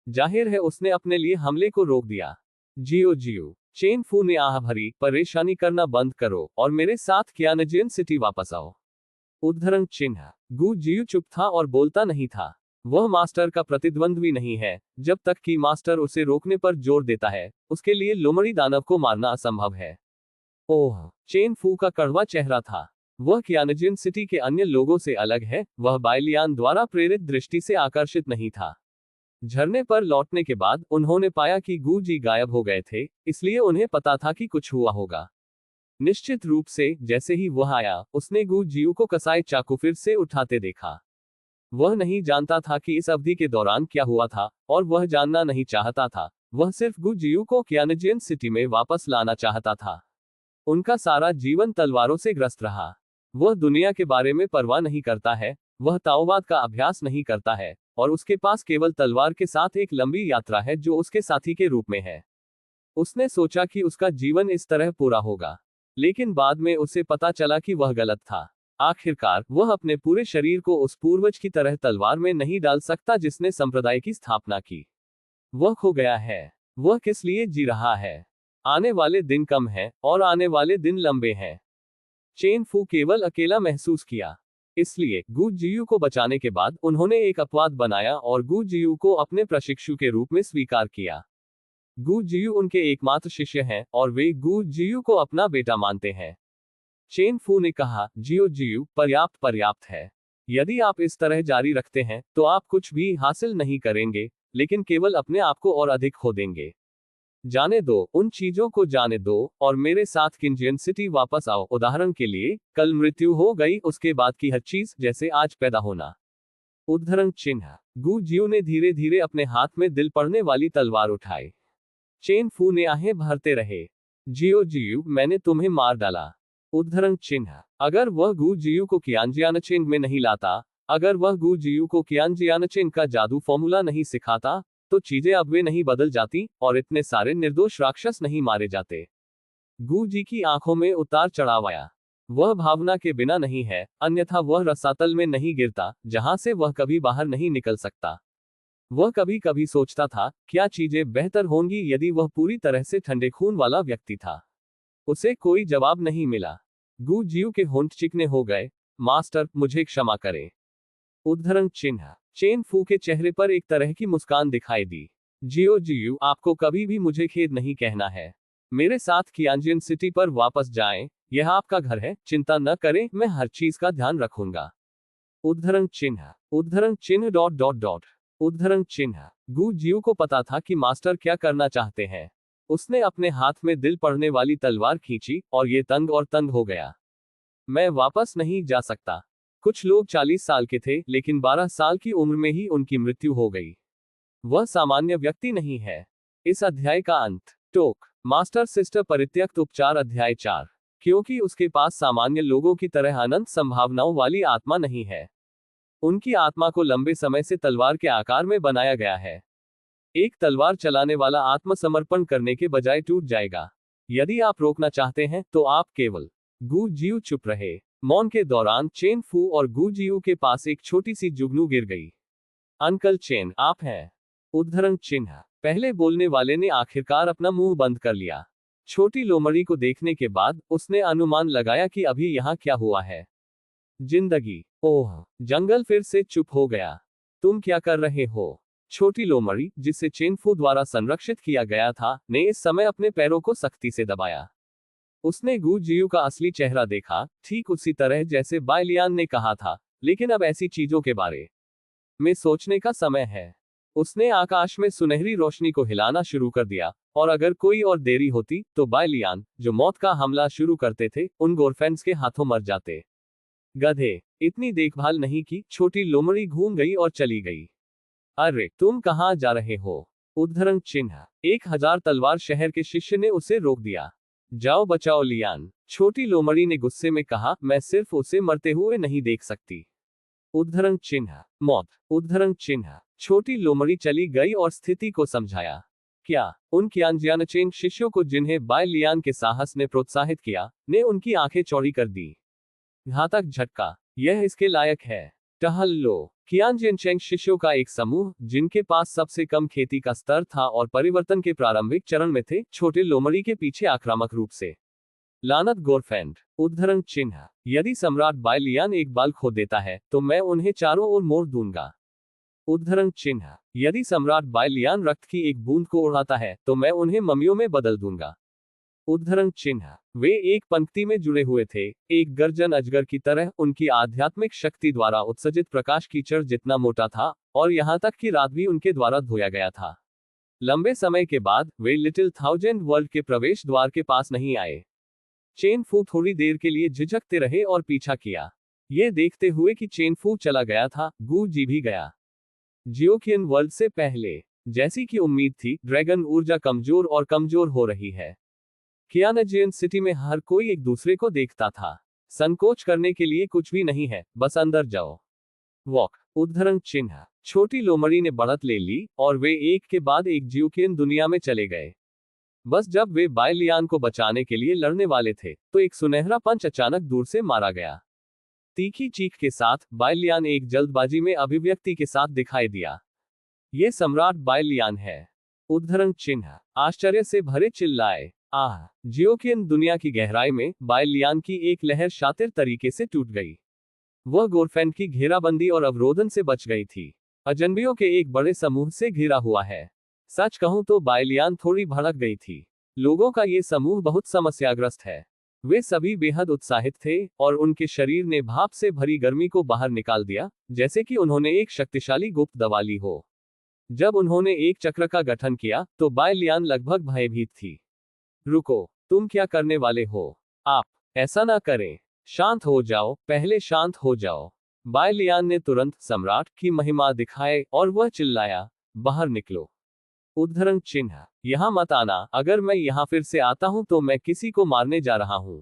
जाहिर है उसने अपने लिए हमले को रोक दिया। जियो जियो, चेन फू ने आह भरी, परेशानी करना बंद करो और मेरे साथ कियानजिन सिटी वापस आओ। उद्धरण चिन्ह। गु जियू चुप था और बोलता नहीं था। वह मास्टर का प्रतिद्वंद्वी नहीं है। जब तक कि मास्टर उसे रोकने पर जोर देता है, उसके लिए लोमड़ी दानव को मारना असंभव है। ओह! चेन फू का कड़वा चेहरा था। वह कियानजिन सिटी के अन्य लोगों से अलग है, वह बाइलियान द्वारा प्रेरित दृष्टि से आकर्षित नहीं था। झरने पर लौटने के बाद उन्होंने पाया कि गु जी गायब हो गए थे, इसलिए उन्हें पता था कि कुछ हुआ होगा। निश्चित रूप से, जैसे ही वह आया, उसने गु जियू को कसाई चाकू फिर से उठाते देखा। वह नहीं जानता था कि इस अवधि के दौरान क्या हुआ था, और वह जानना नहीं चाहता था। वह सिर्फ गु जियू को कियानजिन सिटी में वापस लाना चाहता था। उनका सारा जीवन तलवारों से ग्रस्त रहा। वह दुनिया के बारे में परवाह नहीं करता है, वह ताओवाद का अभ्यास नहीं करता है, और उसके पास केवल तलवार के साथ एक लंबी यात्रा है जो उसके साथी के रूप में है। उसने सोचा कि उसका जीवन इस तरह पूरा होगा, लेकिन बाद में उसे पता चला कि वह गलत था। आखिरकार वह अपने पूरे शरीर को उस पूर्वज की तरह तलवार में नहीं डाल सकता जिसने संप्रदाय की स्थापना की। वह खो गया है। वह किस लिए जी रहा है? आने वाले दिन कम हैं और आने वाले दिन लंबे हैं। चेन फू केवल अकेला महसूस किया। इसलिए गु जियू को बचाने के बाद उन्होंने एक अपवाद बनाया और गु जियू को अपने प्रशिक्षु के रूप में स्वीकार किया। गु जियू उनके एकमात्र शिष्य हैं और वे गु जियू को अपना बेटा मानते हैं। चेन फू ने कहा, जियो जियू, पर्याप्त पर्याप्त है। यदि आप इस तरह जारी रखते हैं तो आप कुछ भी हासिल नहीं करेंगे, लेकिन केवल अपने आप को और अधिक खो देंगे। जाने दो, उन चीजों को जाने दो और मेरे साथ किंजियन सिटी वापस आओ। उदाहरण के लिए, कल मृत्यु हो गई, उसके बाद की हर चीज जैसे आज पैदा होना। उद्धरण चिन्ह। गु जियू ने धीरे धीरे अपने हाथ में दिल पड़ने वाली तलवार उठाई। चेन फू ने आहें भरते रहे। जियो जियू, मैंने तुम्हें मार डाला। उद्धरण चिन्ह। अगर वह गु जियू को कियानजियानचेंग में नहीं लाता, अगर वह गु जियू को कियानजियानचेंग का जादू फॉर्मूला नहीं सिखाता, तो चीजें अब वे नहीं बदल जाती और इतने सारे निर्दोष राक्षस नहीं मारे जाते। गु जी की आंखों में उतार चढ़ाव आया। वह भावना के बिना नहीं है, अन्यथा वह रसातल में नहीं गिरता, जहां से वह कभी बाहर नहीं निकल सकता। वह कभी कभी सोचता था, क्या चीजें बेहतर होंगी यदि वह पूरी तरह से ठंडे खून वाला व्यक्ति था। उसे कोई जवाब नहीं मिला। गु जियू के होंठ चिकने हो गए। मास्टर, मुझे क्षमा करें। उद्धरण चिन्ह। चेन फू के चेहरे पर एक तरह की मुस्कान दिखाई दी। जियो जियू, आपको कभी भी मुझे खेद नहीं कहना है। मेरे साथ कियानजिन सिटी पर वापस जाएं, यह आपका घर है, चिंता न करें, मैं हर चीज का ध्यान रखूंगा। उद्धरण चिन्ह। उद्धरण चिन्ह डॉट डॉट डॉट। उद्धरण चिन्ह। गु जियू को पता था कि मास्टर क्या करना चाहते हैं। उसने अपने हाथ में दिल पड़ने वाली तलवार खींची और ये तंग और तंग हो गया। मैं वापस नहीं जा सकता। कुछ लोग 40 साल के थे, लेकिन 12 साल की उम्र में ही उनकी मृत्यु हो गई। वह सामान्य व्यक्ति नहीं है। इस अध्याय का अंत। टोक। मास्टर सिस्टर परित्यक्त उपचार अध्याय 4। क्योंकि उसके पास सामान्य लोगों की तरह अनंत संभावनाओं वाली आत्मा नहीं है। उनकी आत्मा को लंबे समय से तलवार के आकार में बनाया गया है। एक तलवार चलाने वाला आत्मसमर्पण करने के बजाय टूट जाएगा। यदि आप रोकना चाहते हैं तो आप केवल। गु जियू चुप रहे। मौन के दौरान चेन फू और गु जियू के पास एक छोटी सी जुगनू गिर गई। अंकल चेन, आप हैं? उद्धरण चिन्ह। पहले बोलने वाले ने आखिरकार अपना मुंह बंद कर लिया। छोटी लोमड़ी को देखने के बाद उसने अनुमान लगाया कि अभी यहाँ क्या हुआ है। जिंदगी। ओह! जंगल फिर से चुप हो गया। तुम क्या कर रहे हो? छोटी लोमड़ी, जिसे चेन फू द्वारा संरक्षित किया गया था, ने इस समय अपने पैरों को सख्ती से दबाया। उसने गु जियू का असली चेहरा देखा, ठीक उसी तरह जैसे बाइलियान ने कहा था, लेकिन अब ऐसी चीजों के बारे में सोचने का समय है। उसने आकाश में सुनहरी रोशनी को हिलाना शुरू कर दिया, और अगर कोई और देरी होती तो बाय लियान, जो मौत का हमला शुरू करते थे, उन गोरफेंड्स के हाथों मर जाते। गधे, इतनी देखभाल नहीं की। छोटी लोमड़ी घूम गई और चली गई। अरे तुम कहाँ जा रहे हो? उद्धरण चिन्ह 1000 तलवार शहर के शिष्य ने उसे रोक दिया। जाओ बचाओ लियान, छोटी लोमड़ी ने गुस्से में कहा। मैं सिर्फ उसे मरते हुए नहीं देख सकती। उद्धरण चिन्ह मौत। उद्धरण चिन्ह छोटी लोमड़ी चली गई और स्थिति को समझाया। क्या उन कियानजियानचेन शिष्यों को, जिन्हें बाय लियान के साहस ने प्रोत्साहित किया, ने उनकी आंखें चौड़ी कर दी? घातक झटका, यह इसके लायक है। टहल लो। कियानजियानचेन शिष्यों का एक समूह, जिनके पास सबसे कम खेती का स्तर था और परिवर्तन के प्रारंभिक चरण में थे, छोटे लोमड़ी के पीछे आक्रामक रूप से। लानत गोरफेंड। उद्धरण चिन्ह यदि सम्राट बाय लियान एक बाल खो देता है तो मैं उन्हें चारों ओर मोड़ दूंगा। उद्धरण चिन्ह यदि सम्राट बाय लियान रक्त की एक बूंद को उड़ाता है तो मैं उन्हें ममियों में बदल दूंगा। उद्धरण चिन्ह वे एक पंक्ति में जुड़े हुए थे, एक गर्जन अजगर की तरह। उनकी आध्यात्मिक शक्ति द्वारा उत्सर्जित प्रकाश कीचड़ जितना मोटा था, और यहां तक कि रात भी उनके द्वारा धोया गया था। लंबे समय के बाद वे लिटिल थाउजेंड वर्ल्ड के प्रवेश द्वार के पास नहीं आए। चेन फू थोड़ी देर के लिए झिझकते रहे और पीछा किया। ये देखते हुए कि चेन फू चला गया था, गू जी भी गया। जियोकियन वर्ल्ड से पहले, जैसी कि उम्मीद थी, ड्रैगन ऊर्जा कमजोर और कमजोर हो रही है। कियानजियन सिटी में हर कोई एक दूसरे को देखता था। संकोच करने के लिए कुछ भी नहीं है, बस अंदर जाओ। वॉक। उद्धरण चिन्ह छोटी लोमड़ी ने बढ़त ले ली, और वे एक के बाद एक जियोकियन दुनिया में चले गए। बस जब वे बाय लियान को बचाने के लिए लड़ने वाले थे, तो एक सुनहरा पंच अचानक दूर से मारा गया। तीखी चीख के साथ बाय लियान एक जल्दबाजी में अभिव्यक्ति के साथ दिखाई दिया। ये सम्राट बाय लियान है। उद्धरण चिन्ह आश्चर्य से भरे चिल्लाए। आह! जियोकियन दुनिया की गहराई में बाय लियान की एक लहर शातिर तरीके से टूट गई। वह गोरफेंड की घेराबंदी और अवरोधन से बच गई थी। अजनबियों के एक बड़े समूह से घिरा हुआ है। सच कहूं तो बाय लियान थोड़ी भड़क गई थी। लोगों का ये समूह बहुत समस्याग्रस्त है। वे सभी बेहद उत्साहित थे, और उनके शरीर ने भाप से भरी गर्मी को बाहर निकाल दिया, जैसे कि उन्होंने एक शक्तिशाली गुप्त दवा ली हो। जब उन्होंने एक चक्र का गठन किया तो बाय लियान लगभग भयभीत थी। रुको, तुम क्या करने वाले हो? आप ऐसा ना करें। शांत हो जाओ, पहले शांत हो जाओ। बाय लियान ने तुरंत सम्राट की महिमा दिखाए, और वह चिल्लाया, बाहर निकलो। उद्धरण चिन्ह यहां मत आना। अगर मैं यहां फिर से आता हूं तो मैं किसी को मारने जा रहा हूं।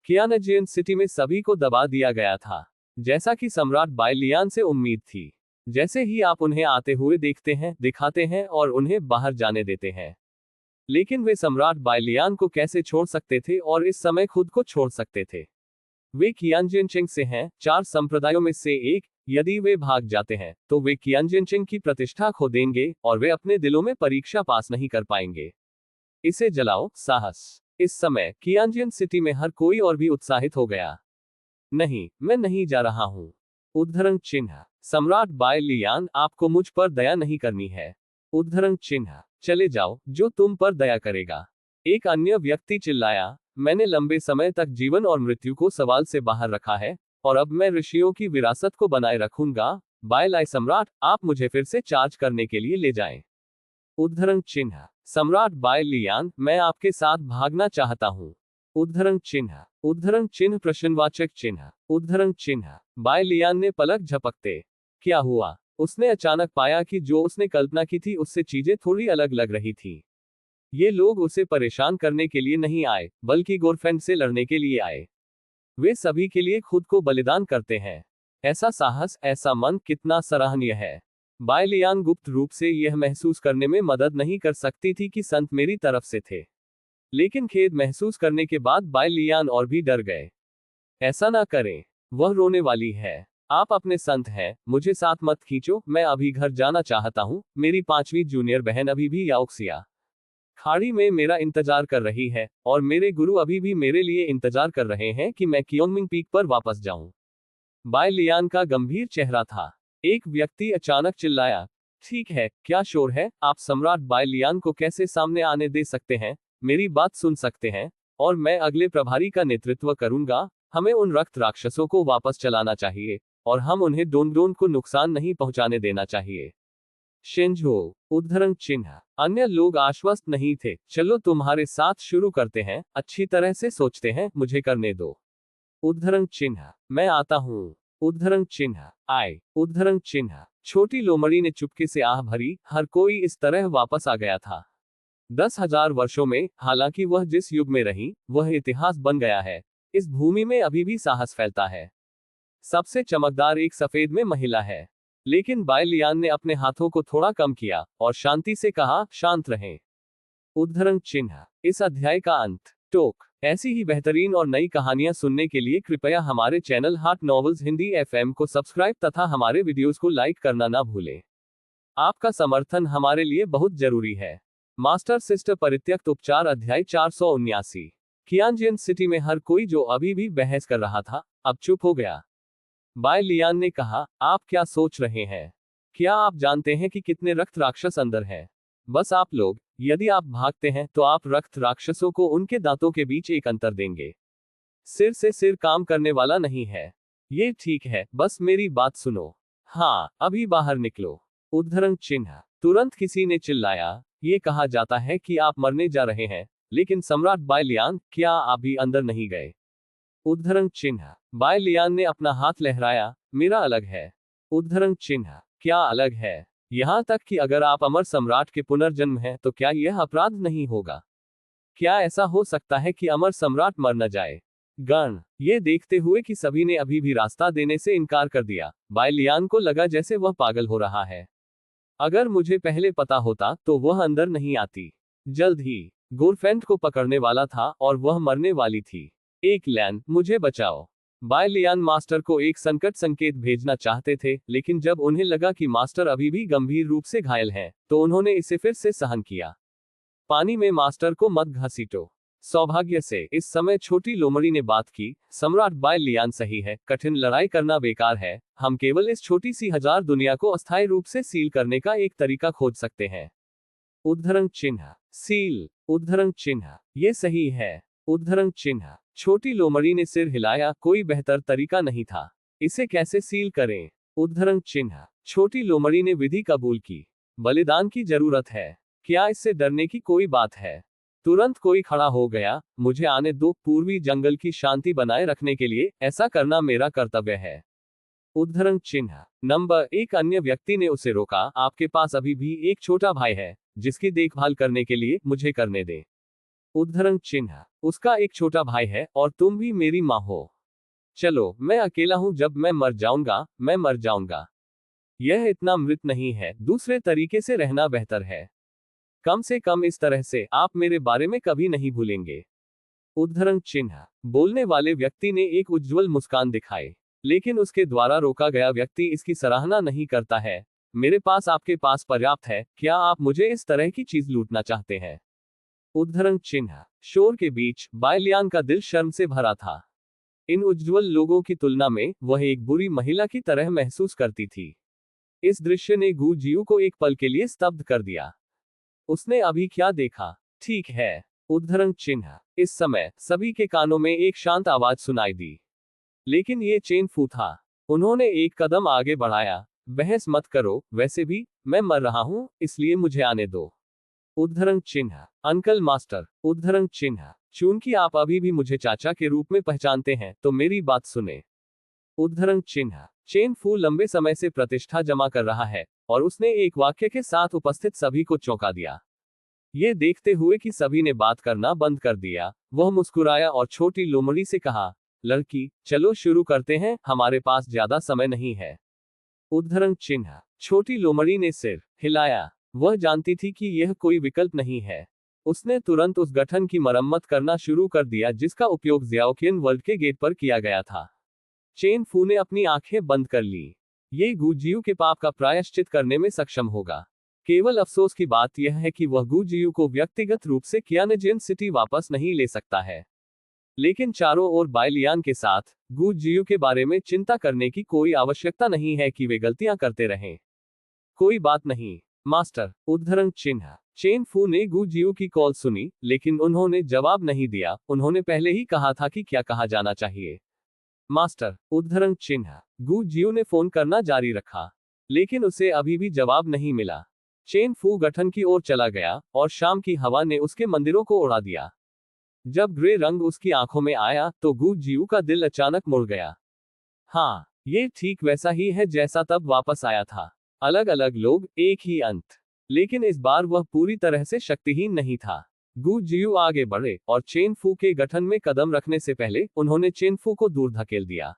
कियानजियन सिटी में सभी को दबा दिया गया था, जैसा कि सम्राट बाय लियान से उम्मीद थी। जैसे ही आप उन्हें आते हुए देखते हैं, दिखाते हैं और उन्हें बाहर जाने देते हैं। लेकिन वे सम्राट बाय लियान को कैसे छोड़ सकते थे, और इस समय खुद को छोड़ सकते थे? वे कियानजियनचेंग से हैं, 4 संप्रदायों में से एक। यदि वे भाग जाते हैं तो वे कियानजियनचेंग की प्रतिष्ठा खो देंगे, और वे अपने दिलों में परीक्षा पास नहीं कर पाएंगे। इसे जलाओ, साहस। इस समय कियानजियन सिटी में हर कोई और भी उत्साहित हो गया। नहीं, मैं नहीं जा रहा हूं। उद्धरण चिन्ह सम्राट बाय लियान, आपको मुझ पर दया नहीं करनी है। उद्धरण चिन्ह चले जाओ, जो तुम पर दया करेगा। एक अन्य व्यक्ति चिल्लाया, मैंने लंबे समय तक जीवन और मृत्यु को सवाल से बाहर रखा है, और अब मैं ऋषियों की विरासत को बनाए रखूंगा। बाय लाय सम्राट, आप मुझे फिर से चार्ज करने के लिए ले जाएं। उद्धरण चिन्ह सम्राट बाय लियान, मैं आपके साथ भागना चाहता हूं। उद्धरण चिन्ह प्रश्नवाचक चिन्ह। उद्धरण चिन्ह बाय लियान ने पलक झपकते। क्या हुआ? उसने अचानक पाया कि जो उसने कल्पना की थी उससे चीजें थोड़ी अलग लग रही थी। ये लोग उसे परेशान करने के लिए नहीं आए, बल्कि गोरफेंड से लड़ने के लिए आए। वे सभी के लिए खुद को बलिदान करते हैं। ऐसा साहस, ऐसा मन कितना सराहनीय है। बाय लियान गुप्त रूप से यह महसूस करने में मदद नहीं कर सकती थी कि संत मेरी तरफ से थे। लेकिन खेद महसूस करने के बाद बाय लियान और भी डर गए। ऐसा ना करें, वह रोने वाली है। आप अपने संत हैं, मुझे साथ मत खींचो। मैं अभी घर जाना चाहता हूँ। मेरी 5वीं जूनियर बहन अभी भी याओक्सिया खाड़ी में मेरा इंतजार कर रही है, और मेरे गुरु अभी भी मेरे लिए इंतजार कर रहे हैं कि मैं कियोंगमिंग पीक पर वापस जाऊं। बाय लियान का गंभीर चेहरा था। एक व्यक्ति अचानक चिल्लाया, ठीक है, क्या शोर है? आप सम्राट बाय लियान को कैसे सामने आने दे सकते हैं? मेरी बात सुन सकते हैं, और मैं अगले प्रभारी का नेतृत्व करूंगा। हमें उन रक्त राक्षसों को वापस चलाना चाहिए। और हम उन्हें डोनडोन को नुकसान नहीं पहुंचाने देना चाहिए। शिंजो, उद्धरण चिन्ह। अन्य लोग आश्वस्त नहीं थे। चलो तुम्हारे साथ शुरू करते हैं, अच्छी तरह से सोचते हैं, मुझे करने दो। उद्धरण चिन्ह। मैं आता हूँ। उद्धरण चिन्ह। आए। उद्धरण चिन्ह। छोटी लोमड़ी ने चुपके से आह भरी, हर कोई इस तरह वापस आ गया था। 10,000 वर्षों में, हालांकि वह जिस युग में रही, वह इतिहास बन गया है। इस भूमि में अभी भी साहस फैलता है। सबसे चमकदार एक सफेद में महिला है। लेकिन बायलियान ने अपने हाथों को थोड़ा कम किया और शांति से कहा, शांत रहें। उद्धरण चिन्ह। इस अध्याय का अंत। टोक। ऐसी ही बेहतरीन और नई कहानियां सुनने के लिए कृपया हमारे चैनल हाट नॉवेल्स हिंदी एफएम को सब्सक्राइब तथा हमारे वीडियोस को लाइक करना ना भूलें। आपका समर्थन हमारे लिए बहुत जरूरी है। मास्टर सिस्टर परित्यक्त उपचार अध्याय 479। कियांजियन सिटी में हर कोई जो अभी भी बहस कर रहा था, अब चुप हो गया। बाय लियान ने कहा, आप क्या सोच रहे हैं? क्या आप जानते हैं कि कितने रक्त राक्षस अंदर हैं? बस आप लोग, यदि आप भागते हैं तो आप रक्त राक्षसों को उनके दांतों के बीच एक अंतर देंगे। सिर से सिर काम करने वाला नहीं है। ये ठीक है, बस मेरी बात सुनो। हाँ, अभी बाहर निकलो। उद्धरण चिन्ह। तुरंत किसी ने चिल्लाया, ये कहा जाता है कि आप मरने जा रहे हैं, लेकिन सम्राट बायलियान, क्या आप भी अंदर नहीं गए? उद्धरण चिन्ह। बायलियान ने अपना हाथ लहराया, मेरा अलग है। उद्धरण चिन्ह। क्या अलग है? यहां तक कि अगर आप अमर सम्राट के पुनर्जन्म हैं तो क्या यह अपराध नहीं होगा? क्या ऐसा हो सकता है कि अमर सम्राट मर न जाए? गण। ये देखते हुए कि सभी ने अभी भी रास्ता देने से इनकार कर दिया, बायलियान को लगा जैसे वह पागल हो रहा है। अगर मुझे पहले पता होता तो वह अंदर नहीं आती। जल्द ही गोरफेंट को पकड़ने वाला था और वह मरने वाली थी। एक लैन, मुझे बचाओ। बायलियान मास्टर को एक संकट संकेत भेजना चाहते थे, लेकिन जब उन्हें लगा कि मास्टर अभी भी गंभीर रूप से घायल हैं, तो उन्होंने इसे फिर से सहन किया। पानी में मास्टर को मत घसीटो। सौभाग्य से इस समय छोटी लोमड़ी ने बात की, सम्राट बायलियान सही है, कठिन लड़ाई करना बेकार है, हम केवल इस छोटी सी हजार दुनिया को अस्थायी रूप से सील करने का एक तरीका खोज सकते हैं। उद्धरण चिन्ह। सील। उद्धरण चिन्ह। ये सही है। उद्धरण चिन्ह। छोटी लोमड़ी ने सिर हिलाया, कोई बेहतर तरीका नहीं था। इसे कैसे सील करें? उद्धरण चिन्ह। छोटी लोमड़ी ने विधि कबूल की। बलिदान की जरूरत है। क्या इससे डरने की कोई बात है? तुरंत कोई खड़ा हो गया, मुझे आने दो, पूर्वी जंगल की शांति बनाए रखने के लिए ऐसा करना मेरा कर्तव्य है। उद्धरण चिन्ह। नंबर एक अन्य व्यक्ति ने उसे रोका, आपके पास अभी भी एक छोटा भाई है, जिसकी देखभाल करने के लिए मुझे करने दे। उद्धरण चिन्ह। उसका एक छोटा भाई है और तुम भी मेरी माँ हो। चलो, मैं अकेला हूं, जब मैं मर जाऊंगा, मैं मर जाऊंगा। यह इतना मृत नहीं है, दूसरे तरीके से रहना बेहतर है। कम से कम इस तरह से आप मेरे बारे में कभी नहीं भूलेंगे। उद्धरण चिन्ह। बोलने वाले व्यक्ति ने एक उज्ज्वल मुस्कान दिखाई, लेकिन उसके द्वारा रोका गया व्यक्ति इसकी सराहना नहीं करता है। मेरे पास आपके पास पर्याप्त है, क्या आप मुझे इस तरह की चीज लूटना चाहते हैं? उद्धरण चिन्ह। शोर के बीच बायलियान का दिल शर्म से भरा था। इन उज्ज्वल लोगों की तुलना में वह एक बुरी महिला की तरह महसूस करती थी। इस दृश्य ने गू जियू को एक पल के लिए स्तब्ध कर दिया। उसने अभी क्या देखा? ठीक है। उद्धरण चिन्ह। इस समय सभी के कानों में एक शांत आवाज सुनाई दी, लेकिन ये चेन फू था। उन्होंने एक कदम आगे बढ़ाया, बहस मत करो, वैसे भी मैं मर रहा हूं, इसलिए मुझे आने दो। उद्धरण चिन्ह। Uncle master. उद्धरण चिन्ह। चूंकि आप अभी भी मुझे चाचा के रूप में पहचानते हैं, तो मेरी बात सुने। उद्धरण चिन्ह। चेन फू लंबे समय से प्रतिष्ठा जमा कर रहा है, और उसने एक वाक्य के साथ उपस्थित सभी को चौंका दिया। ये देखते हुए कि सभी ने बात करना बंद कर दिया, वह मुस्कुराया और छोटी लोमड़ी से कहा, लड़की, चलो शुरू करते हैं, हमारे पास ज्यादा समय नहीं है। उद्धरण चिन्ह। छोटी लोमड़ी ने सिर हिलाया। वह जानती थी कि यह कोई विकल्प नहीं है। उसने तुरंत उस गठन की मरम्मत करना शुरू कर दिया जिसका उपयोग ज़ियाओकियन वर्ल्ड के गेट पर किया गया था। चेन फू ने अपनी आंखें बंद कर ली। ये गू जियू के पाप का प्रायश्चित करने में सक्षम होगा। केवल अफसोस की बात यह है कि वह गू जियू को व्यक्तिगत रूप से कियानजियन सिटी वापस नहीं ले सकता है। लेकिन चारों ओर बायलियान के साथ गू जियू के बारे में चिंता करने की कोई आवश्यकता नहीं है कि वे गलतियां करते रहें। कोई बात नहीं, मास्टर। उद्धरण चिन्ह। चेन फू ने गू जियू की कॉल सुनी, लेकिन उन्होंने जवाब नहीं दिया। उन्होंने पहले ही कहा था कि क्या कहा जाना चाहिए। मास्टर उद्धरण चिन्ह। गु जियू ने फोन करना जारी रखा, लेकिन उसे अभी भी जवाब नहीं मिला। चेन फू गठन की ओर चला गया और शाम की हवा ने उसके मंदिरों को उड़ा दिया। जब ग्रे रंग उसकी आंखों में आया तो गु जियू का दिल अचानक मुड़ गया। हाँ, ये ठीक वैसा ही है जैसा तब वापस आया था। अलग अलग लोग, एक ही अंत। लेकिन इस बार वह पूरी तरह से शक्तिहीन नहीं था। गु जियू आगे बढ़े और चेन फू के गठन में कदम रखने से पहले उन्होंने चेन फू को दूर धकेल दिया।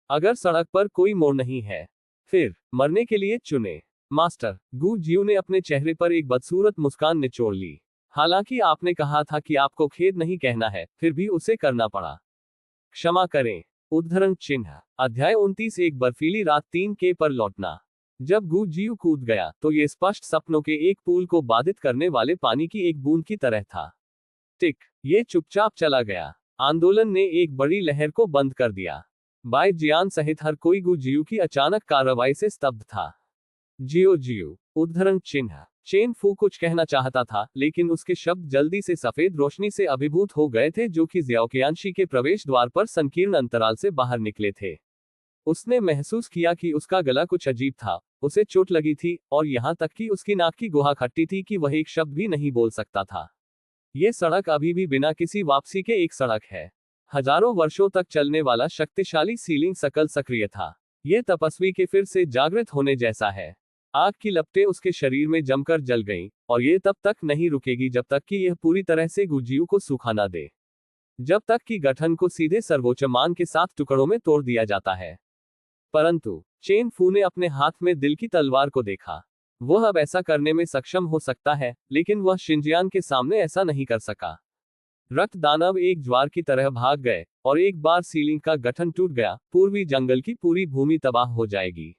अगर सड़क पर कोई मोड़ नहीं है, फिर मरने के लिए चुने। मास्टर, गु जियू ने अपने चेहरे पर एक बदसूरत मुस्कान निचोड़ ली। हालांकि आपने कहा था कि आपको खेद नहीं कहना है, फिर भी उसे करना पड़ा। क्षमा करें। उद्धरण चिन्ह। अध्याय 29। एक बर्फीली रात 3 पर लौटना। जब गु जियू कूद गया तो ये स्पष्ट सपनों के एक पूल को बाधित करने वाले पानी की एक बूंद की तरह था। टिक, ये चुपचाप चला गया। आंदोलन ने एक बड़ी लहर को बंद कर दिया। बाय जियान सहित हर कोई गु जियू की अचानक कार्रवाई से स्तब्ध था। जियो जियो। उद्धरण चिन्ह। चेन फू कुछ कहना चाहता था, लेकिन उसके शब्द जल्दी से सफेद रोशनी से अभिभूत हो गए थे जो कि ज़ियाओकियांशी के प्रवेश द्वार पर संकीर्ण अंतराल से बाहर निकले थे। उसने महसूस किया कि उसका गला कुछ अजीब था, उसे चोट लगी थी, और यहाँ तक कि उसकी नाक की गुहा खट्टी थी कि वह एक शब्द भी नहीं बोल सकता था। ये सड़क अभी भी बिना किसी वापसी के एक सड़क है। हजारों वर्षों तक चलने वाला शक्तिशाली सीलिंग सकल सक्रिय था। यह तपस्वी के फिर से जागृत होने जैसा है। आग की लपटें उसके शरीर में जमकर जल गईं, और ये तब तक नहीं रुकेगी जब तक कि यह पूरी तरह से गु जियू को सूखा न दे। जब तक कि गठन को सीधे सर्वोच्च मान के साथ टुकड़ों में तोड़ दिया जाता है। परंतु चेन फू ने अपने हाथ में दिल की तलवार को देखा। वह अब ऐसा करने में सक्षम हो सकता है, लेकिन वह शिनजियान के सामने ऐसा नहीं कर सका। रक्त दानव एक ज्वार की तरह भाग गए, और एक बार सीलिंग का गठन टूट गया, पूर्वी जंगल की पूरी भूमि तबाह हो जाएगी।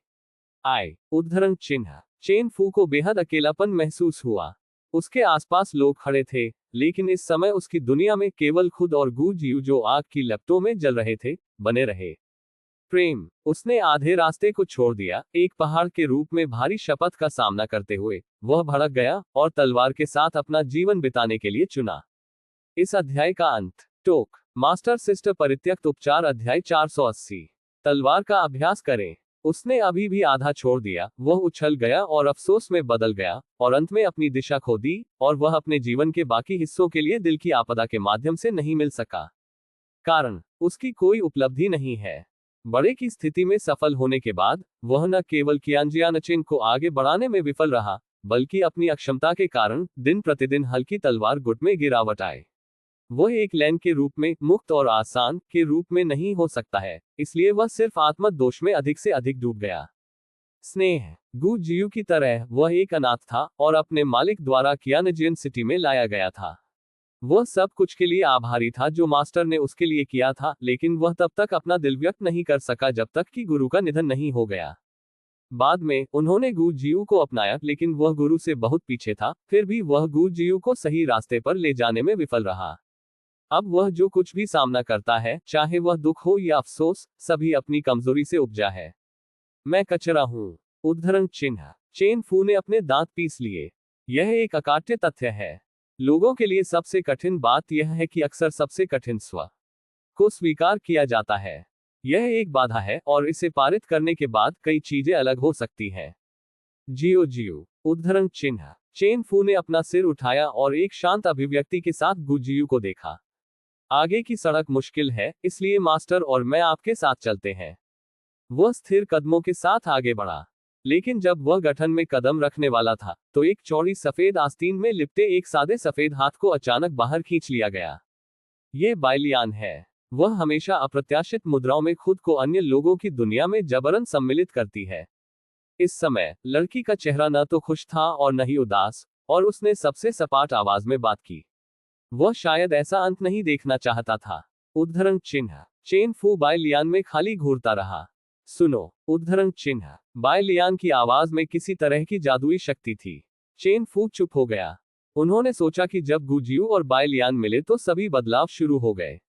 आय। उद्धरण चिन्ह। चेन फू को बेहद अकेलापन महसूस हुआ। उसके आसपास लोग खड़े थे, लेकिन इस समय उसकी दुनिया में केवल खुद और गु जियू जो आग की लपटों में जल रहे थे, बने रहे। प्रेम। उसने आधे रास्ते को छोड़ दिया, एक पहाड़ के रूप में भारी शपथ का सामना करते हुए। वह भड़क गया और तलवार के साथ अपना जीवन बिताने के लिए चुना। इस अध्याय का अंत। टोक। मास्टर सिस्टर परित्यक्त उपचार अध्याय 480। तलवार का अभ्यास करें। उसने अभी भी आधा छोड़ दिया। वह उछल गया और अफसोस में बदल गया, और अंत में अपनी दिशा खो दी, और वह अपने जीवन के बाकी हिस्सों के लिए दिल की आपदा के माध्यम से नहीं मिल सका। कारण, उसकी कोई उपलब्धि नहीं है। बड़े की स्थिति में सफल होने के बाद वह न केवल कियांजियानचिन को आगे बढ़ाने में विफल रहा, बल्कि अपनी अक्षमता के कारण दिन प्रतिदिन हल्की तलवार गुट में गिरावट आए। वह एक लैन के रूप में, मुक्त और आसान के रूप में नहीं हो सकता है, इसलिए वह सिर्फ आत्मदोष में अधिक से अधिक डूब गया। स्नेह। गु जियू की तरह वह एक अनाथ था और अपने मालिक द्वारा कियानजियन सिटी में लाया गया था। वह सब कुछ के लिए आभारी था जो मास्टर ने उसके लिए किया था, लेकिन वह तब तक अपना दिल व्यक्त नहीं कर सका जब तक कि गुरु का निधन नहीं हो गया। बाद में उन्होंने गु जियू को अपनाया, लेकिन वह गुरु से बहुत पीछे था। फिर भी वह गु जियू को सही रास्ते पर ले जाने में विफल रहा। अब वह जो कुछ भी सामना करता है, चाहे वह दुख हो या अफसोस, सभी अपनी कमजोरी से उपजा है। मैं कचरा हूं। उद्धरण चिन्ह। चेन फू ने अपने दांत पीस लिए। यह एक अकाट्य तथ्य है। लोगों के लिए सबसे कठिन बात यह है कि अक्सर सबसे कठिन स्व को स्वीकार किया जाता है। यह एक बाधा है, और इसे पारित करने के बाद कई चीजें अलग हो सकती हैं। जियो जियो। उद्धरण चिन्ह। चेन फू ने अपना सिर उठाया और एक शांत अभिव्यक्ति के साथ गु जियू को देखा। आगे की सड़क मुश्किल है, इसलिए मास्टर और मैं आपके साथ चलते हैं। वह स्थिर कदमों के साथ आगे बढ़ा। लेकिन जब वह गठन में कदम रखने वाला था, तो एक चौड़ी सफेद आस्तीन में लिपटे एक सादे सफेद हाथ को अचानक बाहर खींच लिया गया। ये बायलियान है। वह हमेशा अप्रत्याशित मुद्राओं में खुद को अन्य लोगों की दुनिया में जबरन सम्मिलित करती है। इस समय लड़की का चेहरा न तो खुश था और न ही उदास, और उसने सबसे सपाट आवाज में बात की। वह शायद ऐसा अंत नहीं देखना चाहता था। उद्धरण चिन्ह। चेन फू बायलियान में खाली घूरता रहा। सुनो। उद्धरण चिन्ह। बायलियान की आवाज में किसी तरह की जादुई शक्ति थी। चेन फू चुप हो गया। उन्होंने सोचा कि जब गु जियू और बायलियान मिले तो सभी बदलाव शुरू हो गए।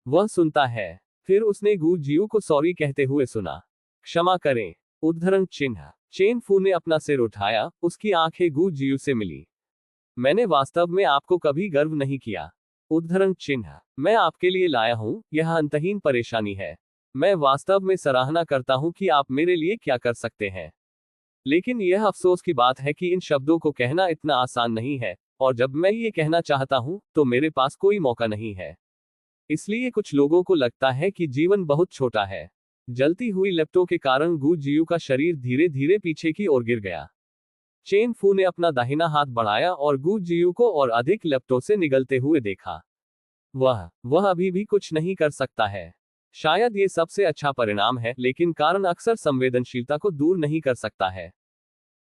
वह सुनता है। फिर उसने गु जियू को सॉरी कहते हुए सुना। क्षमा करें। उद्धरण चिन्ह। चेन फू ने अपना सिर उठाया, उसकी आंखें गु जियू से मिली। मैंने वास्तव में आपको कभी गर्व नहीं किया। उद्धरण चिन्ह। मैं आपके लिए लाया हूं, यह अंतहीन परेशानी है। मैं वास्तव में सराहना करता हूं कि आप मेरे लिए क्या कर सकते हैं। लेकिन यह अफसोस की बात है कि इन शब्दों को कहना इतना आसान नहीं है, और जब मैं ये कहना चाहता हूं, तो मेरे पास कोई मौका नहीं है। इसलिए कुछ लोगों को लगता है कि जीवन बहुत छोटा है। जलती हुई लपटों के कारण गू जियू का शरीर धीरे धीरे पीछे की ओर गिर गया। चेन फू ने अपना दाहिना हाथ बढ़ाया और गू जियू को और अधिक लपटों से निगलते हुए देखा। वह अभी भी कुछ नहीं कर सकता है। शायद ये सबसे अच्छा परिणाम है, लेकिन कारण अक्सर संवेदनशीलता को दूर नहीं कर सकता है।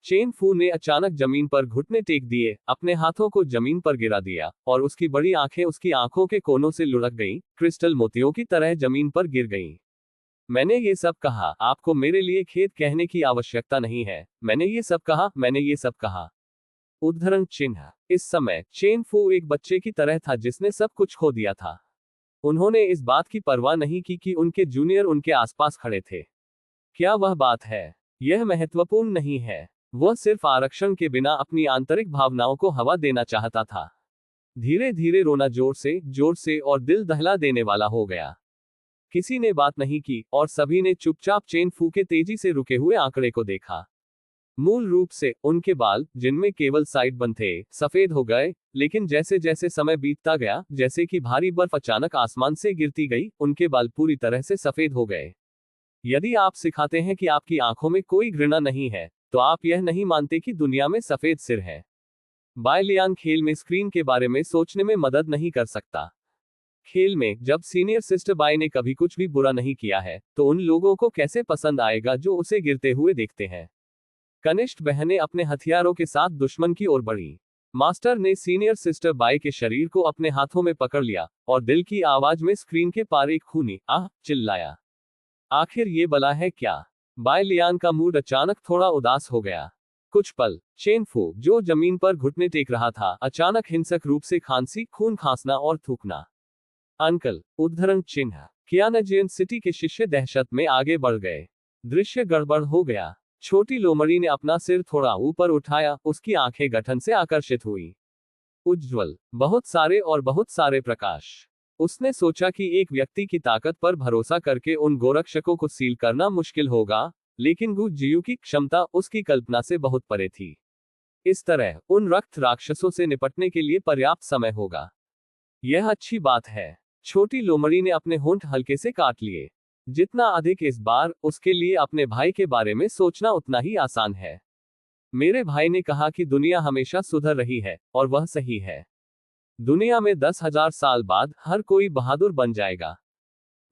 चेन फू ने अचानक जमीन पर घुटने टेक दिए, अपने हाथों को जमीन पर गिरा दिया, और उसकी बड़ी आंखें उसकी आंखों के कोनों से लुढ़क गईं, क्रिस्टल मोतियों की तरह जमीन पर गिर गईं। मैंने ये सब कहा, आपको मेरे लिए खेद कहने की आवश्यकता नहीं है। मैंने ये सब कहा, मैंने ये सब कहा। उद्धरण चिन्ह। इस समय चेन फू एक बच्चे की तरह था जिसने सब कुछ खो दिया था। उन्होंने इस बात की परवाह नहीं की कि उनके जूनियर उनके आसपास खड़े थे। क्या वह बात है? यह महत्वपूर्ण नहीं है। वह सिर्फ आरक्षण के बिना अपनी आंतरिक भावनाओं को हवा देना चाहता था। धीरे धीरे रोना जोर से और दिल दहला देने वाला हो गया। किसी ने बात नहीं की, और सभी ने चुपचाप चेन फू के तेजी से रुके हुए आंकड़े को देखा। मूल रूप से उनके बाल, जिनमें केवल साइड बन थे, सफेद हो गए, लेकिन जैसे जैसे समय बीतता गया, जैसे कि भारी बर्फ अचानक आसमान से गिरती गई, उनके बाल पूरी तरह से सफेद हो गए। यदि आप सिखाते हैं कि आपकी आंखों में कोई घृणा नहीं है, तो आप यह नहीं मानते कि दुनिया में सफेद सिर है। बायलियान खेल में स्क्रीन के बारे में सोचने में मदद नहीं कर सकता। खेल में जब सीनियर सिस्टर बाय ने कभी कुछ भी बुरा नहीं किया है, तो उन लोगों को कैसे पसंद आएगा जो उसे गिरते हुए देखते हैं। कनिष्ठ बहनें अपने हथियारों के साथ दुश्मन की ओर बढ़ी। मास्टर ने सीनियर सिस्टर बाय के शरीर को अपने हाथों में पकड़ लिया, और दिल की आवाज में स्क्रीन के पार एक खूनी आह चिल्लाया। आखिर ये बला है क्या? बाय लियान का मूड अचानक थोड़ा उदास हो गया। कुछ पल, चेन फू, जो जमीन पर घुटने टेक रहा था, अचानक हिंसक रूप से खांसी, खून खांसना और थूकना। अंकल! उद्धरण चिन्ह। कियानाजियन सिटी के शिष्य दहशत में आगे बढ़ गए। दृश्य गड़बड़ हो गया। छोटी लोमड़ी ने अपना सिर थोड़ा ऊपर उठाया, उसकी आंखें गठन से आकर्षित हुई। उज्ज्वल, बहुत सारे प्रकाश। उसने सोचा कि एक व्यक्ति की ताकत पर भरोसा करके उन गोरक्षकों को सील करना मुश्किल होगा, लेकिन गु जियू की क्षमता उसकी कल्पना से बहुत परे थी। इस तरह उन रक्त राक्षसों से निपटने के लिए पर्याप्त समय होगा। यह अच्छी बात है। छोटी लोमड़ी ने अपने होंठ हल्के से काट लिए। जितना अधिक इस बार उसके लिए अपने भाई के बारे में सोचना उतना ही आसान है। मेरे भाई ने कहा कि दुनिया हमेशा सुधर रही है, और वह सही है। दुनिया में 10,000 साल बाद हर कोई बहादुर बन जाएगा। ...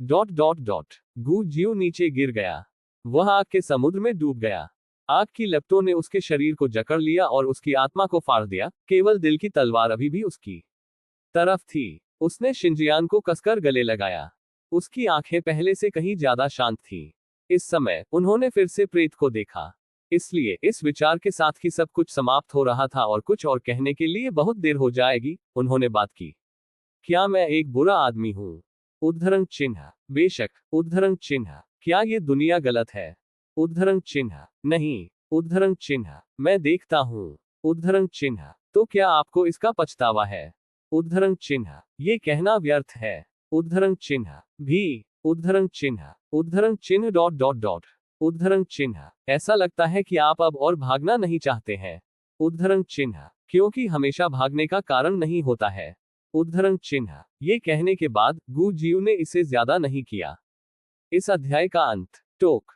गु जियू नीचे गिर गया। वह आग के समुद्र में डूब गया। आग की लपटों ने उसके शरीर को जकड़ लिया और उसकी आत्मा को फाड़ दिया, केवल दिल की तलवार अभी भी उसकी तरफ थी। उसने शिनजियान को कसकर गले लगाया। उसकी आंखें पहले से कहीं ज्यादा शांत थीं। इस समय उन्होंने फिर से प्रेत को देखा। इसलिए इस विचार के साथ कि सब कुछ समाप्त हो रहा था और कुछ और कहने के लिए बहुत देर हो जाएगी, उन्होंने बात की। क्या मैं एक बुरा आदमी हूं? उद्धरण चिन्ह। बेशक। उद्धरण चिन्ह। क्या ये दुनिया गलत है? उद्धरण चिन्ह। नहीं। उद्धरण चिन्ह। मैं देखता हूं। उद्धरण चिन्ह। तो क्या आपको इसका पछतावा है? उद्धरण चिन्ह। ये कहना व्यर्थ है। उद्धरण चिन्ह। भी। उद्धरण चिन्ह। उद्धरण चिन्ह ... उद्धरण चिन्ह। ऐसा लगता है कि आप अब और भागना नहीं चाहते हैं। उद्धरण चिन्ह। क्योंकि हमेशा भागने का कारण नहीं होता है। उद्धरण चिन्ह। ये कहने के बाद गु जियू ने इसे ज्यादा नहीं किया। इस अध्याय का अंत। टोक।